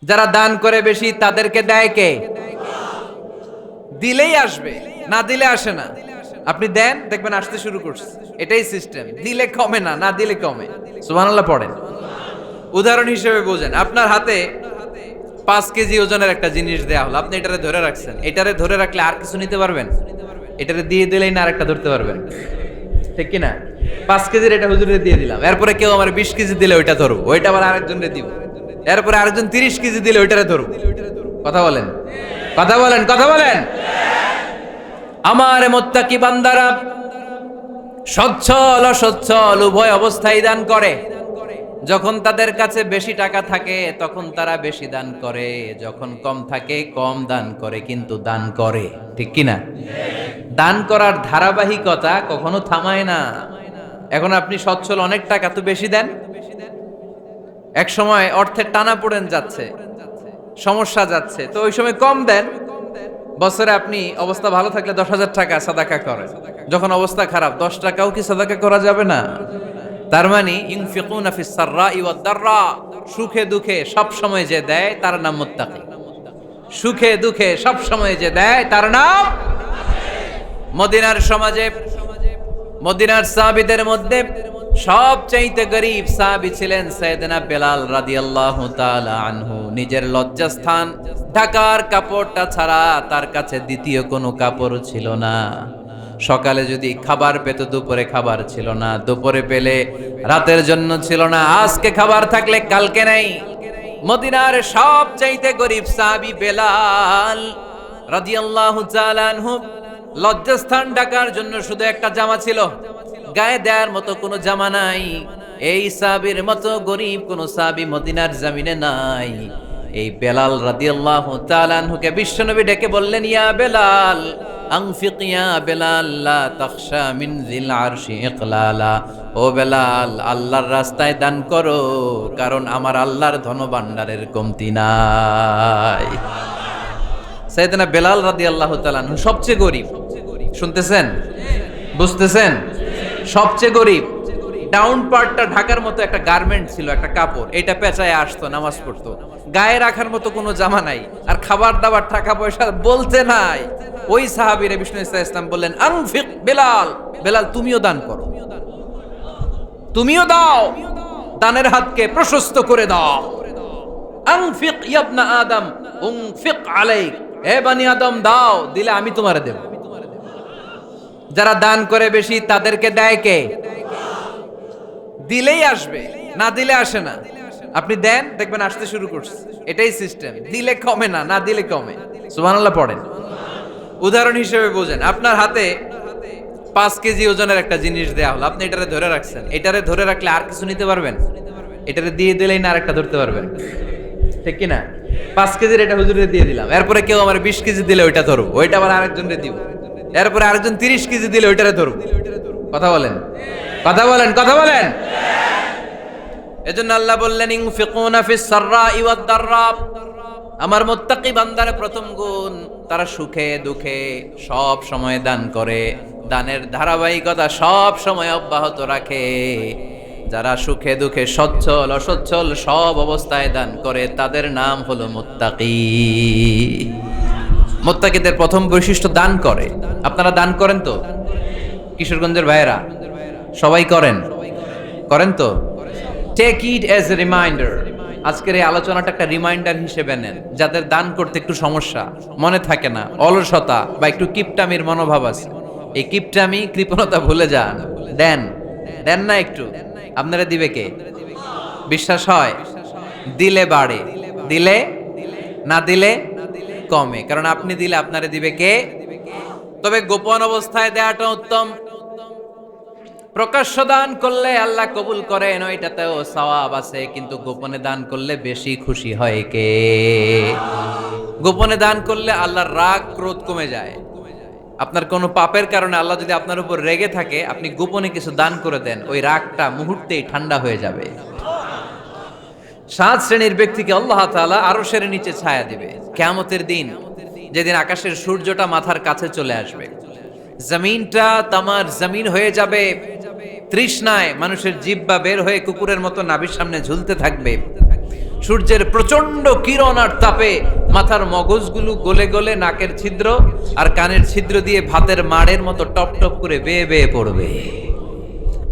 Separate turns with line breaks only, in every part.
যারা দান করে বেশি তাদেরকে দেয় কে? দিলেই আসবে, না দিলে আসে না। আপনি দেন, দেখবেন আসতে শুরু করছে। এটাই সিস্টেম। দিলে কমে না, না দিলে কমে। সুবহানাল্লাহ পড়েন। উদাহরণ হিসেবে বোঝেন, আপনার হাতে 5 কেজি ওজনের একটা জিনিস দেয়া হলো, আপনি এটারে ধরে রাখছেন। এটারে ধরে রাখলে আর কিছু নিতে পারবেন? এটারে দিয়ে দিলেই না আরেকটা ধরতে পারবেন, ঠিক কি না? 5 কেজির এটা হুজুরে দিয়ে দিলাম, এরপরে কেউ আমার 20 কেজি দিলে ওইটা ধরবো, ওইটা আবার আরেকজনরে দিব, এরপরে আরেকজন 30 কেজি দিলে ওইটারে ধরবো। কথা বলেন, কথা বলেন, কথা বলেন। আমার মুত্তাকি বান্দারা সচ্ছল অসচ্ছল উভয় অবস্থায় দান করে। যখন তাদের কাছে বেশি টাকা থাকে তখন তারা বেশি দান করে, যখন কম থাকে কম দান করে, কিন্তু দান করে, ঠিক কি না? দান করার ধারাবাহিকতা কখনো থামায় না। এখন আপনি সচ্ছল, অনেক টাকা, তো বেশি দেন। এক সময় অর্থের টানা পড়েন যাচ্ছে, সমস্যা যাচ্ছে, তো ওই সময় কম দেন। বছরে আপনি অবস্থা ভালো থাকলে 10,000 টাকা সাদাকা করেন, যখন অবস্থা খারাপ 10 টাকাও কি সাদাকা করা যাবে না? তার মানে ইনফিকুনা ফিস সাররাই ওয়াদ দাররা, সুখে দুঃখে সব সময় যে দেয় তার নাম মুত্তাকি। সুখে দুঃখে সব সময় যে দেয় তার নাম। মদিনার সমাজে, মদিনার সাহাবীদের মধ্যে সবচাইতে গরীব সাহাবী ছিলেন সাইয়েদনা বেলাল রাদিয়াল্লাহু তাআলা আনহু। নিজের লজ্জাস্থান ঢাকার কাপড়টা ছাড়া তার কাছে দ্বিতীয় কোনো কাপড় ছিল না। সকালে যদি খাবার পেত, দুপুরে খাবার ছিল না, দুপুরে পেলে রাতের জন্য ছিল না, আজকে খাবার থাকলে কালকে নাই। মদিনার সবচাইতে গরীব সাহাবী বেলাল রাদিয়াল্লাহু তাআলা আনহু, লজ্জাস্থান ঢাকার জন্য শুধু একটা জামা ছিল, গায়ে দেওয়ার মতো কোনো জামা নাই। এই সাহাবীর মতো গরীব কোন সাহাবী মদিনার জমিনে নাই। এই বেলাল রাদিয়াল্লাহু তাআলা আনহুকে বিশ্বনবী ডেকে বললেন, ইয়া বেলাল আনফিক ইয়া বেলাল লা তাখশা মিন যিল আরশি ইকলালা। ও বেলাল, আল্লাহর রাস্তায় দান করো, কারণ আমার আল্লাহর ধনভাণ্ডারের কমতি নাই। সাইয়েদনা বেলাল রাদিয়াল্লাহু তাআলা আনহু সবচেয়ে গরীব। শুনতেছেন, বুঝতেছেন? সবচেয়ে গরীব। ডাউন পার্টটা ঢাকার মতো একটা গার্মেন্ট ছিল, একটা কাপড়, এটা পেঁচায় আসতো, নামাজ পড়তো। গায়ে রাখার মতো কোনো জামা নাই, আর খাবার দাবার টাকা পয়সা বলতে নাই। ওই সাহাবীরে বিষ্ণু ইসলাম বললেন, আনফিক বেলাল, বেলাল তুমিও দান করো, তুমিও দাও, দানের হাতকে প্রশস্ত করে দাও। আনফিক ইবনা আদম উনফিক আলাইক, হে বনি আদম দাও, দিলে আমি তোমারে দেব। যারা দান করে বেশি তাদেরকে দেয় কে? দিলেই আসবে, না দিলে আসে না। আপনি দেন, দেখবেন আসতে শুরু করছে। এটাই সিস্টেম। দিলে কমে না, না দিলে কমে। সুবহানাল্লাহ পড়েন। উদাহরণ হিসেবে বোঝেন, আপনার হাতে 5 কেজি ওজনের একটা জিনিস দেয়া হলো, আপনি এটারে ধরে রাখছেন। এটারে ধরে রাখলে আর কিছু নিতে পারবেন? এটারে দিয়ে দিলেই না আরেকটা ধরতে পারবেন, ঠিক কি না? 5 কেজির এটা হুজুরে দিয়ে দিলাম, এরপরে কেউ আমার 20 কেজি দিলে ওইটা ধরবো, ওইটা আবার আরেকজনরে দিব, এরপরে আরেকজন 30 কেজি দিলে ওইটারে ধরবো। কথা বলেন, কথা বলেন, কথা বলেন। এজন্য আল্লাহ বললেন, ইনফিকুনা ফিস সাররাই ওয়াদ দাররা। আমার মুত্তাকি বান্দার প্রথম গুণ, তারা সুখে দুঃখে সব সময় দান করে, দানের ধারাবাহিকতা সব সময় অব্যাহত রাখে। যারা সুখে দুঃখে সচ্ছল অসচ্ছল সব অবস্থায় দান করে, তাদের নাম হলো মুত্তাকি। মুত্তাকিদের প্রথম বৈশিষ্ট্য দান করে। আপনারা দান করেন তো? কিশোরগঞ্জের ভাইয়েরা সবাই করেন, করেন তো? Take it as a reminder. আজকের এই আলোচনাটা একটা রিমাইন্ডার হিসেবে নেন। যাদের দান করতে একটু সমস্যা, মনে থাকে না, অলসতা বা একটু কিপটামির মনোভাব আছে, এই কিপটামি কৃপণতা ভুলে যান। দেন, দেন না একটু, আপনারা দিবে কে? বিশ্বাস হয়? দিলে বাড়ে, দিলে না দিলে কমে, কারণ আপনি দিলে আপনারে দিবে কে? তবে গোপন অবস্থায় দেওয়াটা উত্তম। প্রকাশ্য দান করলে আল্লাহ কবুল করেন, ওইটাতেও সওয়াব আছে, কিন্তু গোপনে দান করলে বেশি খুশি হয় কে? গোপনে দান করলে আল্লাহর রাগ ক্রোধ কমে যায়। আপনার কোনো পাপের কারণে আল্লাহ যদি আপনার উপর রেগে থাকে, আপনি গোপনে কিছু দান করে দেন, ওই রাগটা মুহূর্তেই ঠান্ডা হয়ে যাবে। 7 শ্রেণীর ব্যক্তিকে আল্লাহ তাআলা আরশের নিচে ছায়া দিবে কিয়ামতের দিন, যেদিন আকাশের সূর্যটা মাথার কাছে চলে আসবে, জমিনটা তামার জমিন হয়ে যাবে, তৃষ্ণায় মানুষের জিহ্বা বের হয়ে কুকুরের মতো নাভির সামনে ঝুলতে থাকবে। সূর্যের প্রচন্ড কিরণ আর তাপে মাথার মগজগুলো গলে গলে নাকের ছিদ্র আর কানের ছিদ্র দিয়ে ভাতের মাড়ের মতো টপ টপ করে বেয়ে বেয়ে পড়বে।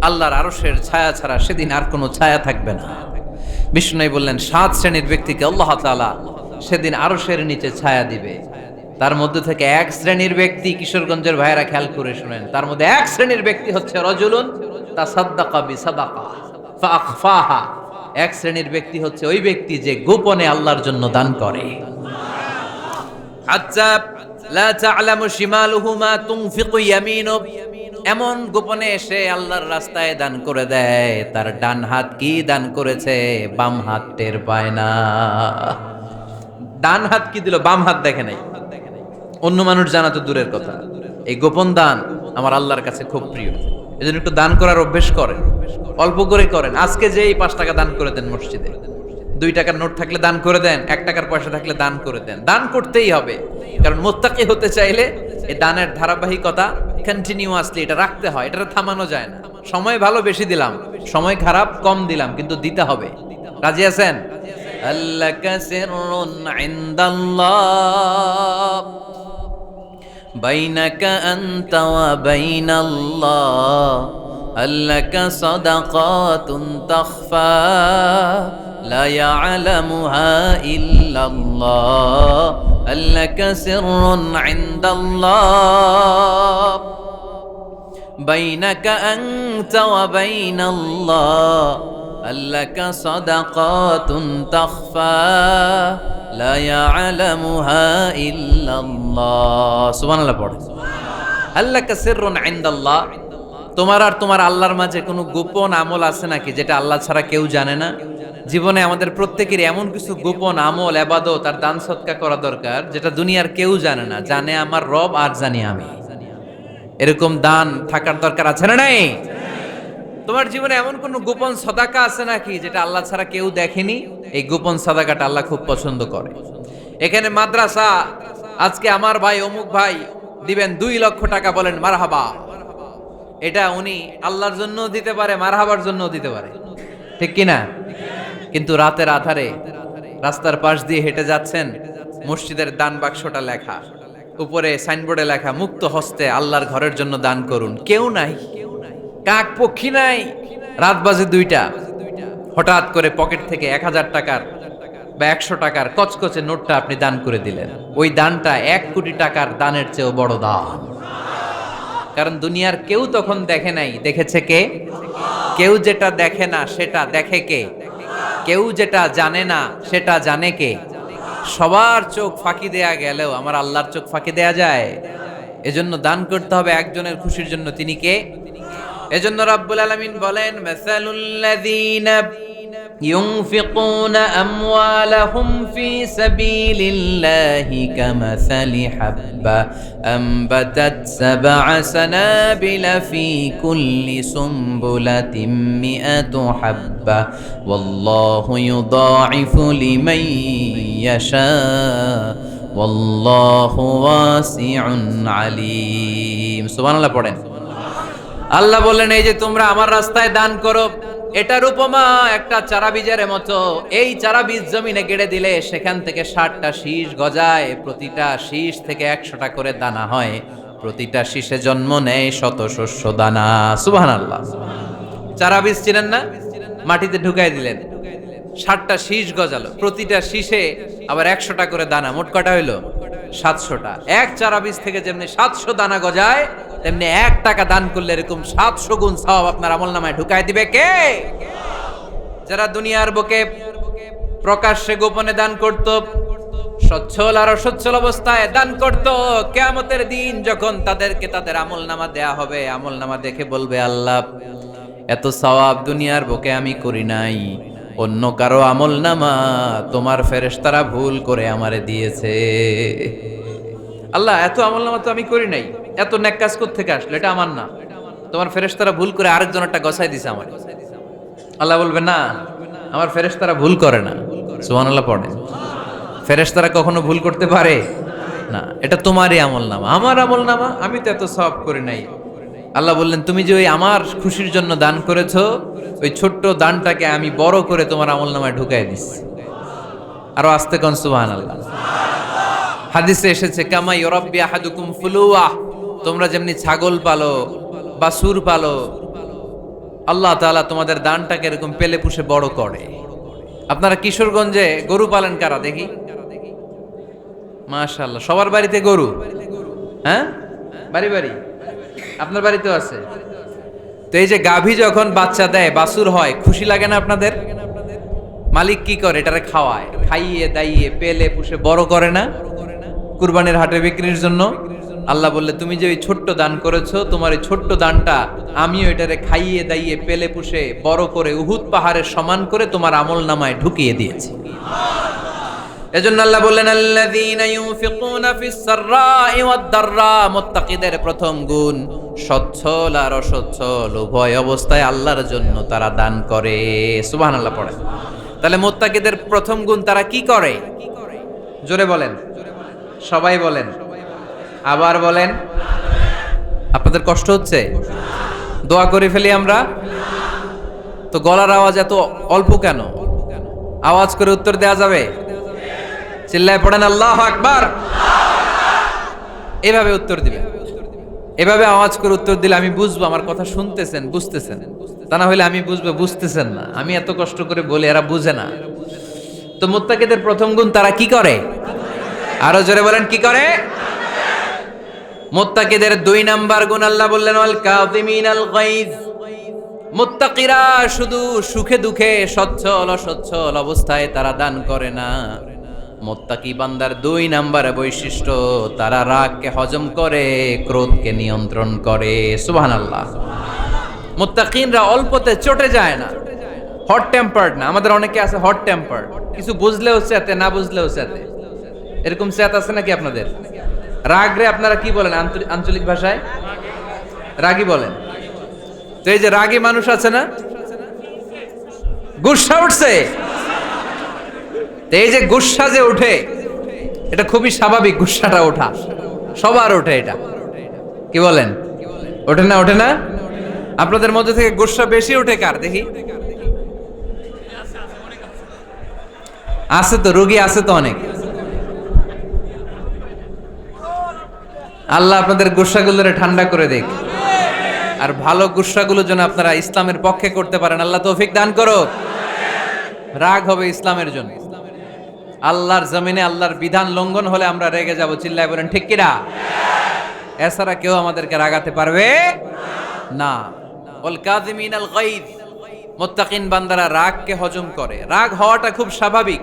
আল্লাহর আরশের ছায়া ছাড়া সেদিন আর কোনো ছায়া থাকবে না। বিষ্ণু বললেন 7 শ্রেণীর ব্যক্তিকে আল্লাহ তাআলা সেদিন আরশের নিচে ছায়া দিবে। তার মধ্যে থেকে 1 শ্রেণীর ব্যক্তি, কিশোরগঞ্জের ভাইয়েরা খেয়াল করে শুনেন, তার মধ্যে 1 শ্রেণীর ব্যক্তি হচ্ছে রাজুলুন তাসাদ্দাকা বিসাদাকা ফাআখফাহা। 1 শ্রেণীর ব্যক্তি হচ্ছে ওই ব্যক্তি যে গোপনে আল্লাহর জন্য দান করে। হাত্তা লা তা'লামু শিমালুহু মা তুনফিকু ইয়ামিনু, এমন গোপনে এসে আল্লাহর রাস্তায় দান করে দেয়, তার ডান হাত কি দান করেছে বাম হাত টের পায় না। ডান হাত কি দিল, বাম হাত দেখে নাই। অন্য মানুষ জানা তো দূরের কথা, এই গোপন দান আমার আল্লাহর কাছে খুব প্রিয়। এজন্য একটু দান করার অভ্যেস করেন, অল্প করে করেন। আজকে যে এই 5 টাকা দান করে দেন মসজিদে, 2 টাকার নোট থাকলে দান করে দেন, 1 টাকার পয়সা থাকলে দান করে দেন। দান করতেই হবে, কারণ মুত্তাকি হতে চাইলে এই দানের ধারাবাহিকতা কন্টিনিউয়াসলি এটা রাখতে হয়, এটা থামানো যায় না। সময় ভালো বেশি দিলাম, সময় খারাপ কম দিলাম, কিন্তু দিতে হবে। রাজি আছেন? আল্লাকা সিররুন ইনদাল্লাহ বাইনাকা আনতা ওয়া বাইনাল্লাহ, আল্লাকা সাদাকাতুন তাখফা লা ইয়ালামুহা ইল্লাল্লাহ, আল্লাকা সিররুন ইনদাল্লাহ বাইনাকা আনতা ওয়া বাইনাল্লাহ, আল্লাকা সাদাকাতুন তাখফা লা ইয়ালামুহা ইল্লাল্লাহ। সুবহানাল্লাহ পড়ে। আল্লাকা সিররুন ইনদাল্লাহ, তোমার আর তোমার আল্লাহর মাঝে কোনো গোপন আমল আছে নাকি যেটা আল্লাহ ছাড়া কেউ জানে না? জীবনে আমাদের প্রত্যেকের এমন কিছু গোপন আমল, ইবাদত আর দান সদকা করা দরকার যেটা দুনিয়ার কেউ জানে না, জানে আমার রব আর জানি আমি। এরকম দান থাকার দরকার আছে না নাই? তোমার জীবনে এমন কোন গোপন সাদাকা আছে নাকি যেটা আল্লাহ ছাড়া কেউ দেখেনি? এই গোপন সাদাকাটা আল্লাহ খুব পছন্দ করে। এখানে মাদ্রাসা, আজকে আমার ভাই অমুক ভাই দিবেন 2 লক্ষ টাকা, বলেন মারহাবা। এটা উনি আল্লাহর জন্য দিতে পারে, মারহাবার জন্য দিতে পারে, ঠিক কিনা? কিন্তু রাতের আধারে রাস্তার পাশ দিয়ে হেঁটে যাচ্ছেন, মসজিদের দান বাক্সটা লেখা, উপরে সাইনবোর্ডে লেখা মুক্ত হস্তে আল্লাহর ঘরের জন্য দান করুন। কেউ নাই, কাক পক্ষী নাই। রাত বাজে 2টা, হঠাৎ করে পকেট থেকে 1000 টাকার বা 100 টাকার কচকচে নোটটা আপনি দান করে দিলেন। ওই দানটা 1 কোটি টাকার দানের চেয়েও বড় দান। কারণ দুনিয়ার কেউ তখন দেখে নাই, দেখেছে কে? কেউ যেটা দেখে না সেটা দেখে কে? কেউ যেটা জানে না সেটা জানে কে? সবার চোখ ফাঁকি দেয়া গেলেও আমার আল্লাহর চোখ ফাঁকি দেয়া যায়? এজন্য দান করতে হবে একজনের খুশির জন্য। তিনি কে? এজন্য রাব্বুল আলামিন বলেন, মাসালুল্লাযীনা ينفقون أموالهم في سبيل الله كمثل حبة أنبتت 7 سنابل في كل سنبلة 100 حبة والله يضاعف لمن يشاء والله واسع عليم। সুবহানাল্লাহ পড়েন। আল্লাহ বললেন, এই যে তোমরা আমার রাস্তায় দান করো, এটার উপমা একটা চারা বীজের মতো। এই চারা বীজ জমিনে গেড়ে দিলে সেখান থেকে 60টা শীষ গজায়, প্রতিটা শীষ থেকে 100টা করে দানা হয়, প্রতিটা শীষে জন্ম নেয় শত শস্য দানা। সুবহানাল্লাহ। চারা বীজ চিনেন না? মাটিতে ঢুকাই দিলেন, 60টা শীষ গজালো, প্রতিটা শীষে আবার 100টা করে দানা, মোট কটা হইলো? 700টা। এক চারা বীজ থেকে যেমনি 700 দানা গজায়, তেমনি 1 টাকা দান করলে এরকম 700 গুণ সওয়াব আপনার আমলনামায় ঢুকাই দিবে কে? যারা দুনিয়ার বুকে প্রকাশ্যে গোপনে দান করত, সচ্ছল আর অসচ্ছল অবস্থায় দান করত, কিয়ামতের দিন যখন তাদেরকে তাদের আমলনামা দেয়া হবে, আমলনামা দেখে বলবে, আল্লাহ এত সওয়াব দুনিয়ার বুকে আমি করি নাই, অন্য কারো আমলনামা তোমার ফেরেশতারা ভুল করে আমারে দিয়েছে। আল্লাহ এত আমলনামা তো আমি করি নাই, এত নেক কাজ কোত্থেকে আসলো? এটা আমার না, তোমার ফেরেশতারা ভুল করে আরেকজনেরটা গছাই দিছে আমার। আল্লাহ বলবে, না, আমার ফেরেশতারা ভুল করে না। সুবহানাল্লাহ পড়ে। ফেরেশতারা কখনো ভুল করতে পারে না, এটা তোমারই আমলনামা, আমার আমলনামা, আমি তো এত সওয়াব করি নাই। আল্লাহ বললেন, তুমি যে ওই আমার খুশির জন্য দান করেছো, ওই ছোট্ট দানটাকে আমি বড় করে তোমার আমলনামায় ঢুকাই দিচ্ছি। আরো আস্তে কোন সুবহানাল্লাহ। হাদিসে এসেছে কামা ইউরাব্বি আহাদুকুম ফুলুয়া, তোমরা যেমনি ছাগল পালো, বাছুর পালো, আল্লাহ তাআলা তোমাদের দানটাকে এরকম পেলে পুষে বড় করে। আপনারা কিশোরগঞ্জে গরু পালেন কারা দেখি? মাশাআল্লাহ, সবার বাড়িতে গরু? হ্যাঁ, বাড়ি বাড়ি। আপনার বাড়িতেও আছে? তো এই যে গাভী যখন বাচ্চা দেয়, বাছুর হয়, খুশি লাগে না আপনাদের? মালিক কি করে? এটারে খাওয়ায়, খাইয়ে দাইয়ে পেলে পুষে বড় করে না? কুরবানির হাটে বিক্রির জন্য। আল্লাহ বললে তুমি যে ওই ছোট্ট দান করেছো, তোমার এই ছোট্ট দানটা আমিও এটারে খাইয়ে দাইয়ে পেলে পুষে বড় করে উহুদ পাহাড়ের সমান করে তোমার আমল নামায় ঢুকিয়ে দিয়েছি। এজন্য আল্লাহ বললেন আল্লাযীনা ইউনফিকুনা ফিস সাররাই ওয়াদ দাররা, মুত্তাকিদের প্রথম গুণ সচ্ছল আর অসচ্ছল উভয় অবস্থায় আল্লাহর জন্য তারা দান করে। সুবহানাল্লাহ পড়ে। তাহলে মুত্তাকিদের প্রথম গুণ তারা কি করে? জোরে বলেন, সবাই বলেন, আবার বলেন। আপনাদের কষ্ট হচ্ছে? দোয়া করে ফেলি আমরা তো। গলার আওয়াজ এত অল্প কেন? আওয়াজ করে উত্তর দেয়া যাবে? চিল্লায় পড়েন আল্লাহু আকবার। এভাবে উত্তর দিবেন, এভাবে আওয়াজ করে উত্তর দিলে আমি বুঝবো আমার কথা শুনতেছেন, বুঝতেছেন। তা না হলে আমি বুঝবো বুঝতেছেন না, আমি এত কষ্ট করে বলি এরা বুঝে না। তো মুত্তাকিদের প্রথম গুণ তারা কি করে? আরো জোরে বলেন, কি করে? মুত্তাকিদের 2 নাম্বার গুণ আল্লাহ বললেন ওয়াল কাযিমিনাল গায়জ। মুত্তাকিরা শুধু সুখে দুঃখে সচ্ছল অসচ্ছল অবস্থায় তারা দান করে না। মুত্তাকি বান্দার 2 নাম্বার বৈশিষ্ট্য, তারা রাগকে হজম করে, ক্রোধকে নিয়ন্ত্রণ করে। সুবহানাল্লাহ। মুত্তাকিনরা অল্পতে চটে যায় না, হট টেম্পার্ড না। আমাদের অনেকে আছে হট টেম্পার্ড, কিছু বুঝলেও চেতে, না বুঝলেও চেতে। এরকম চেত আছে নাকি আপনাদের? রাগরে আপনারা কি বলেন আঞ্চলিক ভাষায়? রাগী বলেন। তো এই যে রাগী মানুষ আছে না, গুসা উঠছে, এই যে গুসা যে ওঠে, এটা খুবই স্বাভাবিক। গুসাটা ওঠা সবার ওঠে, এটা কি বলেন? ওঠে না? ওঠে না? আপনাদের মধ্যে থেকে গুসা বেশি ওঠে কার দেখি? আছে তো, রোগী আছে তো অনেক। আল্লাহ আপনাদের গুসাগুলোরে ঠান্ডা করে দেখ, আর ভালো গুসাগুলো যেন আপনারা ইসলামের পক্ষে করতে পারেন। আল্লাহ তৌফিক দান করো। রাগ হবে ইসলামের জন্য। আল্লাহর জমিনে আল্লাহর বিধান লঙ্ঘন হলে আমরা রেগে যাব। চিল্লায় বলেন ঠিক কিনা? এছাড়া কেউ আমাদেরকে রাগাতে পারবে না। ওয়াল কাযিমিনাল গায়জ, মুত্তাকিন বান্দারা রাগকে হজম করে। রাগ হওয়াটা খুব স্বাভাবিক,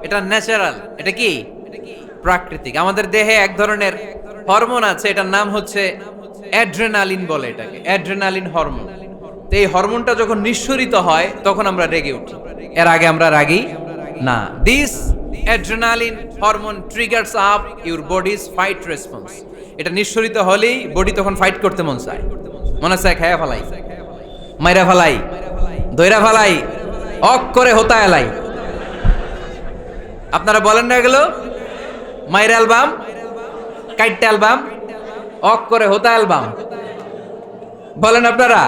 এটা ন্যাচারাল। এটা কি? প্রাকৃতিক। আমাদের দেহে এক ধরনের হরমোন আছে, এটার নাম হচ্ছে অ্যাড্রেনালিন বলে এটাকে, অ্যাড্রেনালিন হরমোন। তো এই হরমোনটা যখন নিঃসরিত হয় তখন আমরা রেগে উঠি। এর আগে আমরা রাগি না। This adrenaline hormone triggers up your bodies fight response. এটা নিঃসরিত হলেই বডি তখন ফাইট করতে মন চায়, মনে চায় খায়া ফেলাই, মাইরা ফেলাই, দইরা ফেলাই, অক করে হোতা এলাই। আপনারা বলেন না এগুলো? মাইরা অ্যালবাম, কাইটটা অ্যালবাম, অক করে হোতা অ্যালবাম বলেন আপনারা?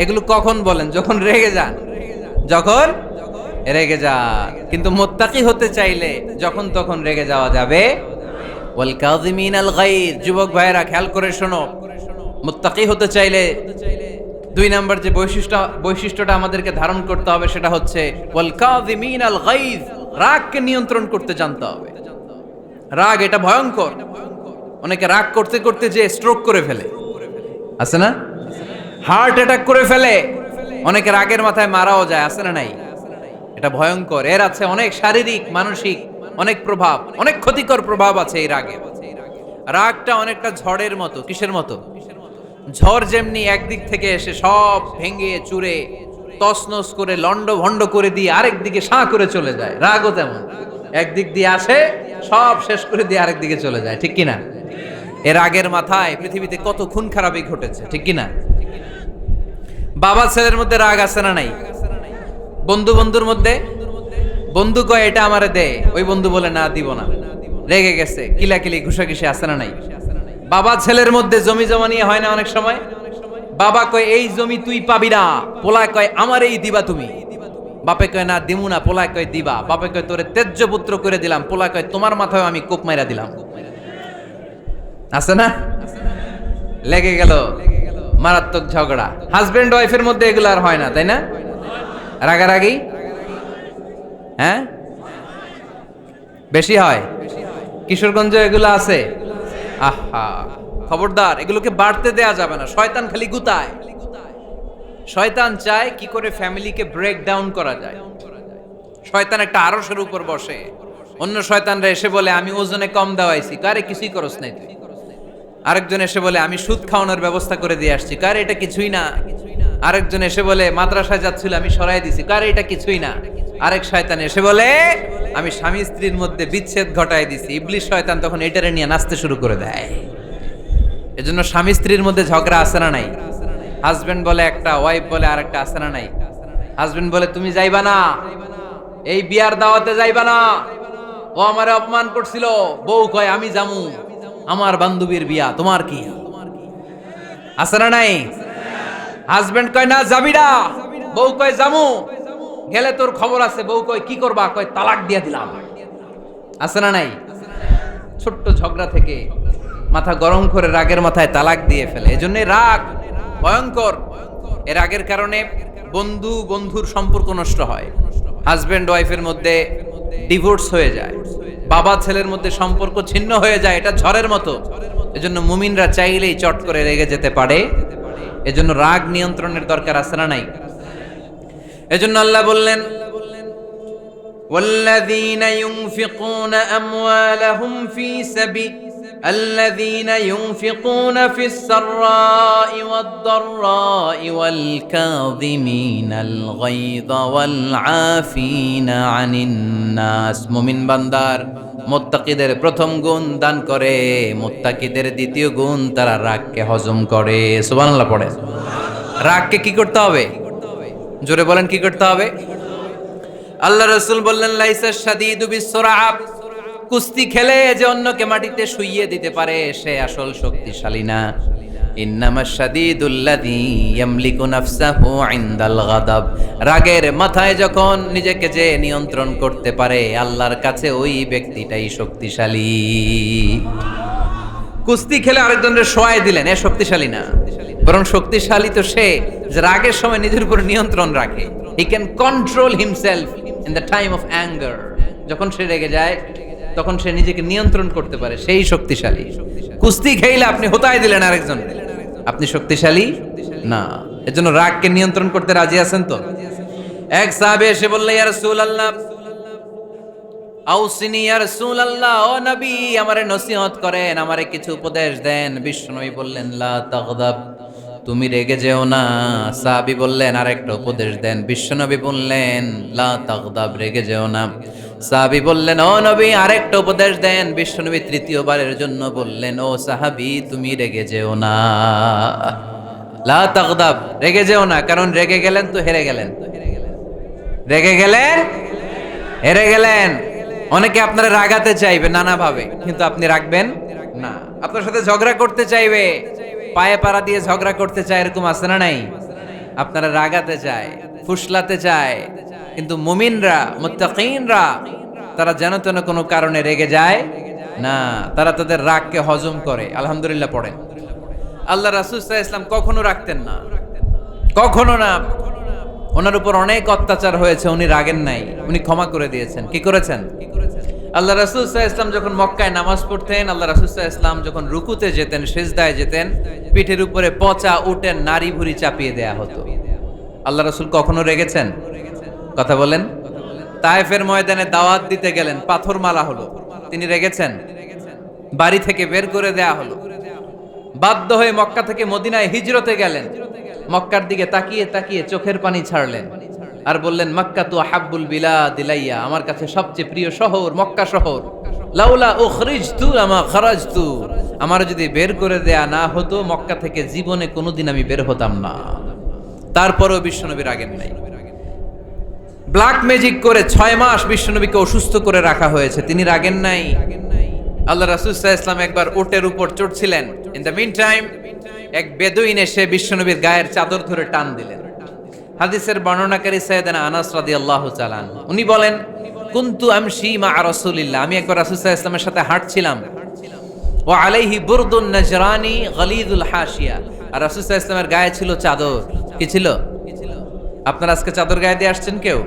এগুলো কখন বলেন? যখন রেগে যান, যখন রেগে যান। কিন্তু মুত্তাকি হতে চাইলে যখন তখন রেগে যাওয়া যাবে। ওয়াল কাযিমিনাল গায়জ। যুবক ভাইরা খেয়াল করে শোনো, মুত্তাকি হতে চাইলে 2 নাম্বার যে বৈশিষ্ট্যটা আমাদেরকে ধারণ করতে হবে সেটা হচ্ছে ওয়াল কাযিমিনাল গায়জ। রাগকে নিয়ন্ত্রণ করতে জানতে হবে। রাগ এটা ভয়ঙ্কর। অনেকে রাগ করতে করতে যে স্ট্রোক করে ফেলে, আছে না? হার্ট অ্যাটাক করে ফেলে। অনেকে রাগের মাথায় মারাও যায়, আছে না নাই? এটা ভয়ঙ্কর। এর আছে অনেক শারীরিক মানসিক অনেক প্রভাব, অনেক ক্ষতিকর প্রভাব আছে এই রাগের। রাগটা অনেকটা ঝড়ের মতো। কিসের মতো? ঝড় যেমনি একদিক থেকে এসে সব ভেঙে চুরে তছনছ করে লন্ড ভন্ড করে দিয়ে আরেক দিকে সাঁ করে চলে যায়, রাগও তেমন। একদিক দিয়ে আসে, সব শেষ করে দিয়ে আরেক দিকে চলে যায়, ঠিক কিনা? এর রাগের মাথায় পৃথিবীতে কত খুন খারাপি ঘটেছে, ঠিক কিনা? বাবা ছেলের মধ্যে রাগ আছে না নাই? বন্ধু বন্ধুর মধ্যে, বন্ধু কয় এটা আমারে দে, ওই বন্ধু বলে না দিব না, রেগে গেছে, কিলাকিলি ঘুষাঘুষি আছে না নাই? বাবা ছেলের মধ্যে জমি জমা নিয়ে হয় না অনেক সময়? বাবা কয় এই জমি তুই পাবি না, পোলা কয় আমারেই দিবা তুমি। বাপে কয় না দিমু না, পোলা কয় দিবা। বাপে কয় তোরে তেজ্য পুত্র করে দিলাম, পোলা কয় তোমার মাথায় আমি কোপ মাইরা দিলাম। আছে না? লেগে গেল, মারাত্মক ঝগড়া। হাজবেন্ড ওয়াইফের মধ্যে এগুলো আর হয় না, তাই না? রাগারাগি হ্যাঁ বেশি হয়। কিশোরগঞ্জে এগুলো আছে। আহা, খবরদার, এগুলোকে বাড়তে দেয়া যাবে না। শয়তান খালি গুতায়। শয়তান চায় কি করে ফ্যামিলিকে ব্রেক ডাউন করা যায়। শয়তান একটা আরশের উপর বসে, অন্য শয়তানরা এসে বলে আমি ওজনে কম দেওয়াইছি, কারে কিছুই করস নাই তুই। আরেকজন এসে বলে আমি সুদ খাওয়ানোর ব্যবস্থা করে দিয়ে আসছি, কারে এটা কিছুই না। আরেকজন এসে বলে মাদ্রাসায় যাচ্ছিল আমি সরাই দিছি, কারে এটা কিছুই না। আরেক শয়তান এসে বলে আমি স্বামী স্ত্রীর মধ্যে বিচ্ছেদ ঘটাই দিছি। ইবলিশ শয়তান তখন এটারে নিয়ে নাচতে শুরু করে দেয়। এজন্য স্বামী স্ত্রীর মধ্যে ঝগড়া আছে না নাই? হাজবেন্ড বলে একটা, ওয়াইফ বলে আরেকটা, আছে না নাই? হাজবেন্ড বলে তুমি যাইবা না, এই বিয়ার দাওয়াতে যাইবা না, ও আমারে অপমান করছিল। বউ কয় আমি জামু, আমার বান্ধবীর বিয়া, তোমার কি? আছে না নাই? হাজবেন্ড কয় না যাবি না, বউ কয় জামু, গেলে তোর খবর আছে। বউ কয় কি করবা? কয় তালাক দিয়ে দিলাম। আছে না নাই? ছোট্ট ঝগড়া থেকে মাথা গরম করে রাগের মাথায় তালাক দিয়ে ফেলে। এজন্য রাগ ভয়ঙ্কর। এর রাগের কারণে বন্ধু বন্ধুর সম্পর্ক নষ্ট হয়, হাজবেন্ড ওয়াইফের মধ্যে ডিভোর্স হয়ে যায়, বাবা ছেলের মধ্যে সম্পর্ক ছিন্ন হয়ে যায়। এটা ঝড়ের মতো। এজন্য মুমিনরা চাইলেই চট করে রেগে যেতে পারে। এজন্য রাগ নিয়ন্ত্রণের দরকার আছে না নাই? এজন্য আল্লাহ বললেন والذين ينفقون أموالهم في سبيل الذين ينفقون في السراء والضراء والكاظمين الغيظ والعافين عن الناس। মুমিন বান্দার মুত্তাকিদের প্রথম গুণ দান করে, মুত্তাকিদের দ্বিতীয় গুণ তারা রাগকে হজম করে। সুবহানাল্লাহ পড়ে। রাগকে কি করতে হবে? জোরে বলেন কি করতে হবে? আল্লাহ রাসূল বললেন লাইসা শাদীদু বিসসুরআ, কুস্তি খেলে যে অন্যকে মাটিতে শুইয়ে দিতে পারে সে আসল শক্তিশালী না। ইন্নামাশ শাদীদুল্লাযী ইয়ামলিকু নাফসাহু ইনদাল গাদাব, রাগের মাথায় যখন নিজেকে যে নিয়ন্ত্রণ করতে পারে আল্লাহর কাছে ওই ব্যক্তিটাই শক্তিশালী। কুস্তি খেলে আরেকজনের শোয়াই দিলেন, এ শক্তিশালী না। বরং শক্তিশালী তো সে যে রাগের সময় নিজের উপর নিয়ন্ত্রণ রাখে। He can control himself in the time of anger. যখন সে রেগে যায় তখন সে নিজেকে নিয়ন্ত্রণ করতে পারে, সেই শক্তিশালী। কুস্তি খেলে আপনি হোতায় দিলেন আরেকজন, আপনি শক্তিশালী না। এজন্য রাগকে নিয়ন্ত্রণ করতে রাজি আছেন তো? এক সাহাবী এসে বলল ইয়া রাসূলুল্লাহ আউসিনি ইয়া রাসূলুল্লাহ, ও নবী আমারে নসিহত করেন, আমারে কিছু উপদেশ দেন। বিশ্বনবী বললেন লা তাগদাব, তুমি রেগে যেও না। সাহাবী বললেন আরেকটা উপদেশ দেন। বিশ্বনবী বললেন লা তাগদাব, রেগে যেও না। সাহাবী বললেন ও নবী আরেকটা উপদেশ দেন। বিশ্বনবী তৃতীয়বারের জন্য বললেন ও সাহাবী তুমি রেগে যেও না, লা তাগদাব, রেগে যেও না। কারণ রেগে গেলেন তো হেরে গেলেন, রেগে গেলেন হেরে গেলেন। অনেকে আপনারা রাগাতে চাইবে নানাভাবে, কিন্তু আপনি রাখবেন না। আপনার সাথে ঝগড়া করতে চাইবে, পায়ে পাড়া দিয়ে ঝগড়া করতে চায়, এরকম আছে না নাই? আপনারা রাগাতে চায়, ফুসলাতে চায়, কিন্তু মুমিনরা মুত্তাকিনরা তারা যেন তেন কোনো কারণে রেগে যায় না। তারা তাদের রাগকে হজম করে। আলহামদুলিল্লাহ পড়েন। আল্লাহ রাসূল সাল্লাল্লাহু আলাইহি ওয়াসাল্লাম কখনো রাখতেন না, কখনো না। ওনার উপর অনেক অত্যাচার হয়েছে, উনি রাগেন নাই, উনি ক্ষমা করে দিয়েছেন। কি করেছেন? আল্লাহ রাসূল সাল্লাল্লাহু আলাইহি ওয়াসাল্লাম যখন মক্কায় নামাজ পড়তেন, আল্লাহ রাসূল সাল্লাল্লাহু আলাইহি ওয়াসাল্লাম যখন রুকুতে যেতেন, সিজদায় যেতেন, পিঠের উপরে পচা উটের নাড়ি ভুঁড়ি চাপিয়ে দেয়া হতো। আল্লাহ রাসূল কখনো রেগেছেন? কথা বলেন। তায়েফের ময়দানে দাওয়াত দিতে গেলেন, পাথর মারা হলো, তিনি রেগেছেন? বাড়ি থেকে বের করে দেয়া হলো, বাধ্য হয়ে মক্কা থেকে মদিনায় হিজরতে গেলেন। মক্কার দিকে তাকিয়ে তাকিয়ে চোখের পানি ছাড়লেন আর বললেন মক্কা তু আহাব্বুল বিলাদ ইলাইয়া, আমার কাছে সবচেয়ে প্রিয় শহর মক্কা শহর। লাউলা উখরিজতু লামা খারাজতু, আমার যদি বের করে দেয়া না হতো মক্কা থেকে জীবনে কোনোদিন আমি বের হতাম না। তারপরেও বিশ্বনবী রাগেন নাই। ব্ল্যাক ম্যাজিক করে 6 মাস বিশ্বনবীকে অসুস্থ করে রাখা হয়েছে, তিনি রাগেন নাই। আল্লাহ রাসূল সাল্লাল্লাহু আলাইহি ওয়াসাল্লাম একবার উটের উপর চড়ছিলেন। ইন দ্য মিন টাইম এক বেদুইন এসে বিশ্বনবীর গায়ের চাদর ধরে টান দিলেন। হাদিসের বর্ণনাকারী সাইয়েদনা আনাস রাদিয়াল্লাহু তাআলা উনি বলেন, কুনতু আমশি মা রাসূলিল্লাহ, আমি একবার রাসূল সাল্লাল্লাহু আলাইহি ওয়াসাল্লামের সাথে হাঁটছিলাম, ওয়া আলাইহি বুরদুন নাজরানি গলিযুল হাশিয়া, আর রাসূল সাল্লাল্লাহু আলাইহি ওয়াসাল্লামের গায়ে ছিল চাদর। কি ছিল? আপনারা আজকে চাদর গায়ে দিয়ে আসছেন? কেউ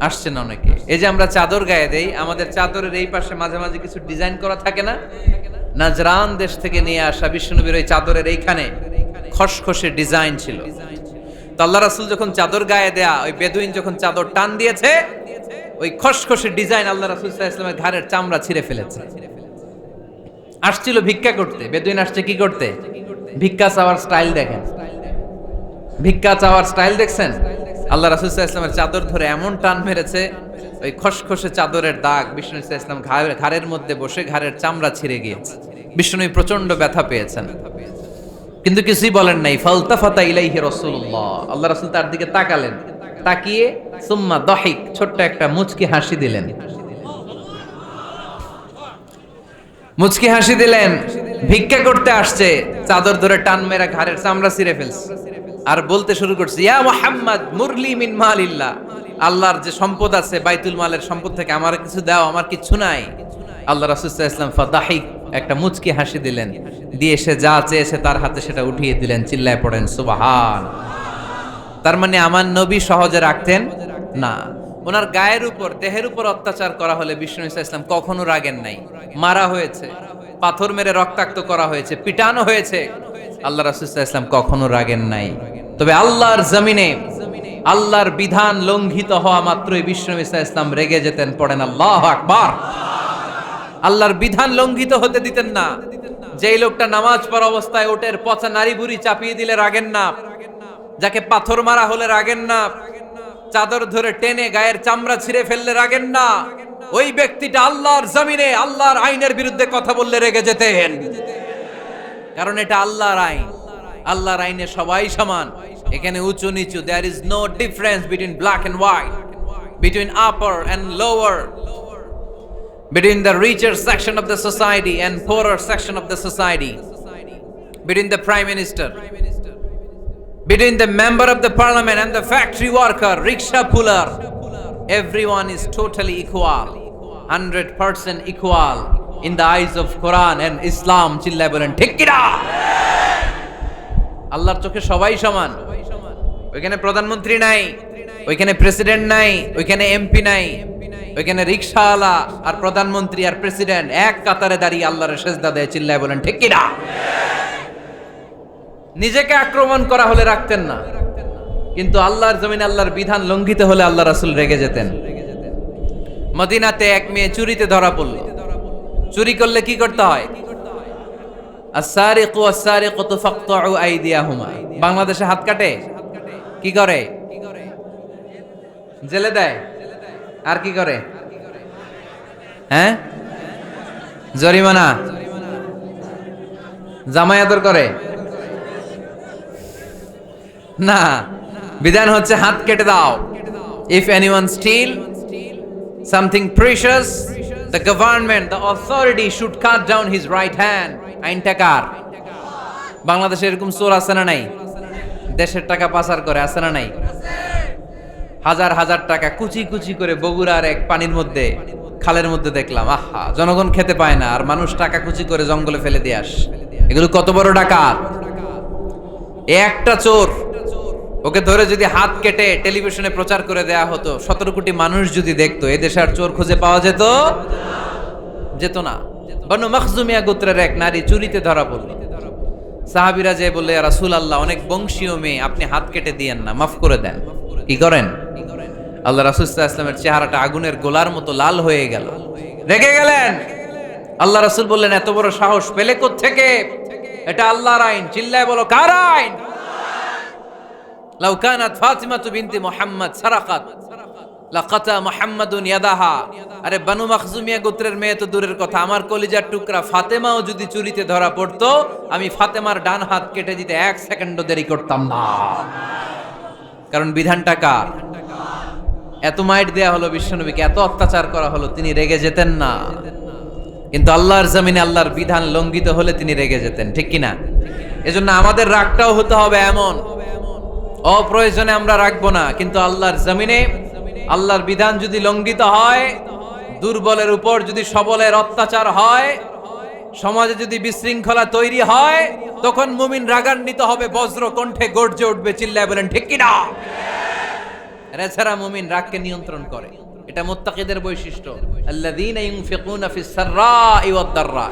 আসছেন? অনেকে। এই যে আমরা চাদর গায়ে দেই, আমাদের চাদরের এই পাশে মাঝে মাঝে কিছু ডিজাইন করা থাকে না? নাজরান দেশ থেকে নিয়ে আসা বিশ্বনবীর ওই চাদরের এইখানে খসখসে ডিজাইন ছিল। তো আল্লাহ রাসূল যখন চাদর গায়ে দেয়া, ওই বেদুইন যখন চাদর টান দিয়েছে, ওই খসখসে ডিজাইন আল্লাহ রাসূল সাল্লাল্লাহু আলাইহি ওয়াসাল্লামের ঘাড়ের চামড়া ছিঁড়ে ফেলেছে। আসছিল ভিক্ষা করতে। বেদুইন আসছে কি করতে? ভিক্ষা চাওয়ার স্টাইল দেখেন, ভিক্ষা চাওয়ার স্টাইল দেখছেন? আল্লাহ রাসূল সাল্লাল্লাহু আলাইহি ওয়াসাল্লামের চাদর ধরে এমন টান মেরেছে, ওই খসখসে চাদরের দাগ বিষ্ণু সাল্লাল্লাহু আলাইহি ওয়াসাল্লাম ঘাড়ের মধ্যে বসে ঘাড়ের চামড়া ছিঁড়ে গিয়েছে। বিষ্ণু প্রচন্ড ব্যথা পেয়েছেন, কিন্তু কিছুই বলেন নাই। ফালতাফাতা ইলাইহি রাসূলুল্লাহ, আল্লাহ রাসূল তার দিকে তাকালেন, তাকিয়ে সুম্মা দাহিক, ছোট্ট একটা মুচকি হাসি দিলেন। মুচকি হাসি দিলেন। ভিক্ষা করতে আসছে, চাদর ধরে টান মেরা ঘাড়ের চামড়া ছিঁড়ে ফেলছে, আর বলতে শুরু করছে, ইয়া মুহাম্মদ মুরলি মিন মালিল্লাহ, আল্লাহর যে সম্পদ আছে বাইতুল মালের সম্পদ থেকে আমার কিছু দাও, আমার কিছু নাই। আল্লাহ রাসূল সাল্লাল্লাহু আলাইহি ওয়াসাল্লাম ফাদাহিক, একটা মুচকি হাসি দিলেন, দিয়ে সে যা চেয়েছে তার হাতে সেটা উঠিয়ে দিলেন। চিল্লায় পড়েন সুবহান। তার মানে আমার নবী সহজে রাখতেন না। ওনার গায়ের উপর, দেহের উপর অত্যাচার করা হলে বিষ্ণু সাল্লাল্লাহু আলাইহি ওয়াসাল্লাম কখনো রাগেন নাই। মারা হয়েছে, পাথর মেরে রক্তাক্ত করা হয়েছে, পিটানো হয়েছে, আল্লাহ রাসূল সাল্লাল্লাহু আলাইহি ওয়াসাল্লাম কখনো রাগেন নাই। তবে আল্লাহর জমিনে আল্লাহর বিধান লঙ্ঘিত হওয়া মাত্রই বিষ্ণু সাল্লাল্লাহু আলাইহি ওয়াসাল্লাম রেগে যেতেন। পড়েন আল্লাহু আকবার। আল্লাহর বিধান লঙ্ঘিত হতে দিতেন না। যেই লোকটা নামাজ পড়া অবস্থায় ওটের পচা নারী বুড়ি চাপিয়ে দিলে রাগেন না, যাকে পাথর মারা হলে রাগেন না, চাদর ধরে টেনে গায়ের চামড়া ছিঁড়ে ফেললে রাগেন না, ওই ব্যক্তিটা আল্লাহর জমিনে আল্লাহর আইনের বিরুদ্ধে কথা বললে রেগে যেতেন। কারণ এটা আল্লাহর আইন, আল্লাহর আইনে সবাই সমান। এখানে উঁচু নিচু, there is no difference between black and white, between upper and lower, between the richer section of the society and poorer section of the society, between the prime minister, between the member of the parliament and the factory worker, rickshaw puller. Everyone is totally equal, 100% equal in the eyes of Quran and Islam. চিল্লায় বলেন ঠিক কি না? আল্লাহর চোখে সবাই সমান। ওইখানে প্রধানমন্ত্রী নাই, ওইখানে প্রেসিডেন্ট নাই, ওইখানে এমপি নাই, ওইখানে রিকশাওয়ালা আর প্রধানমন্ত্রী আর প্রেসিডেন্ট এক কাতারে দাঁড়িয়ে আল্লাহর সেজদা দেয়। চিল্লায় বলেন ঠিক কি না? নিজেকে আক্রমণ করা হলে রাখতেন না, কিন্তু আল্লাহর জমিনে আল্লাহর বিধান লঙ্ঘিত হলে আল্লাহ রাসূল রেগে যেতেন। মদিনাতে এক মেয়ে চুরিতে ধরা পড়ল। চুরি করলে কি করতে হয়? আস-সারিকু ওয়াস-সারিকাতু ফাকতাউ আইদিয়াহুমা। বাংলাদেশে হাত কাটে, কি করে? জেলে দেয়। আর কি করে? হ্যাঁ, জরিমানা, জামাই আদর করে না, বিধান হচ্ছে হাত কেটে দাও। If anyone steal something precious, the government, the authority should cut down his right hand. আইনটা কার? বাংলাদেশে এরকম চোর আছে না নাই? দেশের টাকা পাচার করে, আছে না নাই? হাজার হাজার টাকা কুচি কুচি করে বগুড়ার এক পানির মধ্যে, খালের মধ্যে দেখলাম। আহা, জনগণ খেতে পায় না, আর মানুষ টাকা কুচি করে জঙ্গলে ফেলে দিয়ে আস। এগুলো কত বড় ডাকাত! একটা চোর, ওকে ধরে যদি হাত কেটে টেলিভিশনে প্রচার করে দেয়া হতো, 17 কোটি মানুষ যদি দেখতো, এদেশে আর চোর খুঁজে পাওয়া যেত না। বনু মখজুমিয়া গোত্রের এক নারী চুরিতে ধরা পড়ল। সাহাবীরা যে বললে, ইয়া রাসূলুল্লাহ, অনেক বংশীয় মেয়ে, আপনি হাত কেটে দিয়েন না, মাফ করে দেন। কি করেন? আল্লাহ রাসূল সাল্লাল্লাহু আলাইহি ওয়াসাল্লামের চেহারাটা আগুনের গোলার মতো লাল হয়ে গেল, রেগে গেলেন। আল্লাহ রাসূল বললেন, এত বড় সাহস পেলে কোত্থেকে? এটা আল্লাহর আইন। চিল্লায় বলো, কার আইন? লাউ কানাত ফাতিমাতু বিনতি মুহাম্মদ সারাকাত লাকাতা মুহাম্মাদুন ইয়াদাহা। আরে বনু মখজুমিয়া গোত্রের মেয়ে তো দূরের কথা, আমার কলিজার টুকরা ফাতেমাও যদি চুরিতে ধরা পড়তো, আমি ফাতেমার ডান হাত কেটে দিতে 1 সেকেন্ডও দেরি করতাম না। কারণ বিধানটা কার? এত মাইট দেয়া হলো বিশ্বনবীকে, এত অত্যাচার করা হলো, তিনি রেগে যেতেন না। কিন্তু আল্লাহর জমিনে আল্লাহর বিধান লঙ্ঘিত হলে তিনি রেগে যেতেন। ঠিক কিনা? এজন্য আমাদের রাগটাও হতে হবে এমন, অপ্রয়োজনে আমরা রাখবো না, কিন্তু আল্লাহর জমিনে আল্লাহর বিধান যদি লঙ্ঘিত হয়, দুর্বলের উপর যদি সবলের অত্যাচার হয়, সমাজে যদি বিশৃঙ্খলা তৈরি হয়, তখন মুমিন রাগান্বিত হবে, বজ্র কণ্ঠে গর্জে উঠবে, চিল্লায় বলেন ঠিক কিনা। এছাড়া মুমিন রাগকে নিয়ন্ত্রণ করে, এটা মুত্তাকিদের বৈশিষ্ট্য। আল্লাযীনা ইউনফিকুনা ফিস সাররাই ওয়াদ দাররা,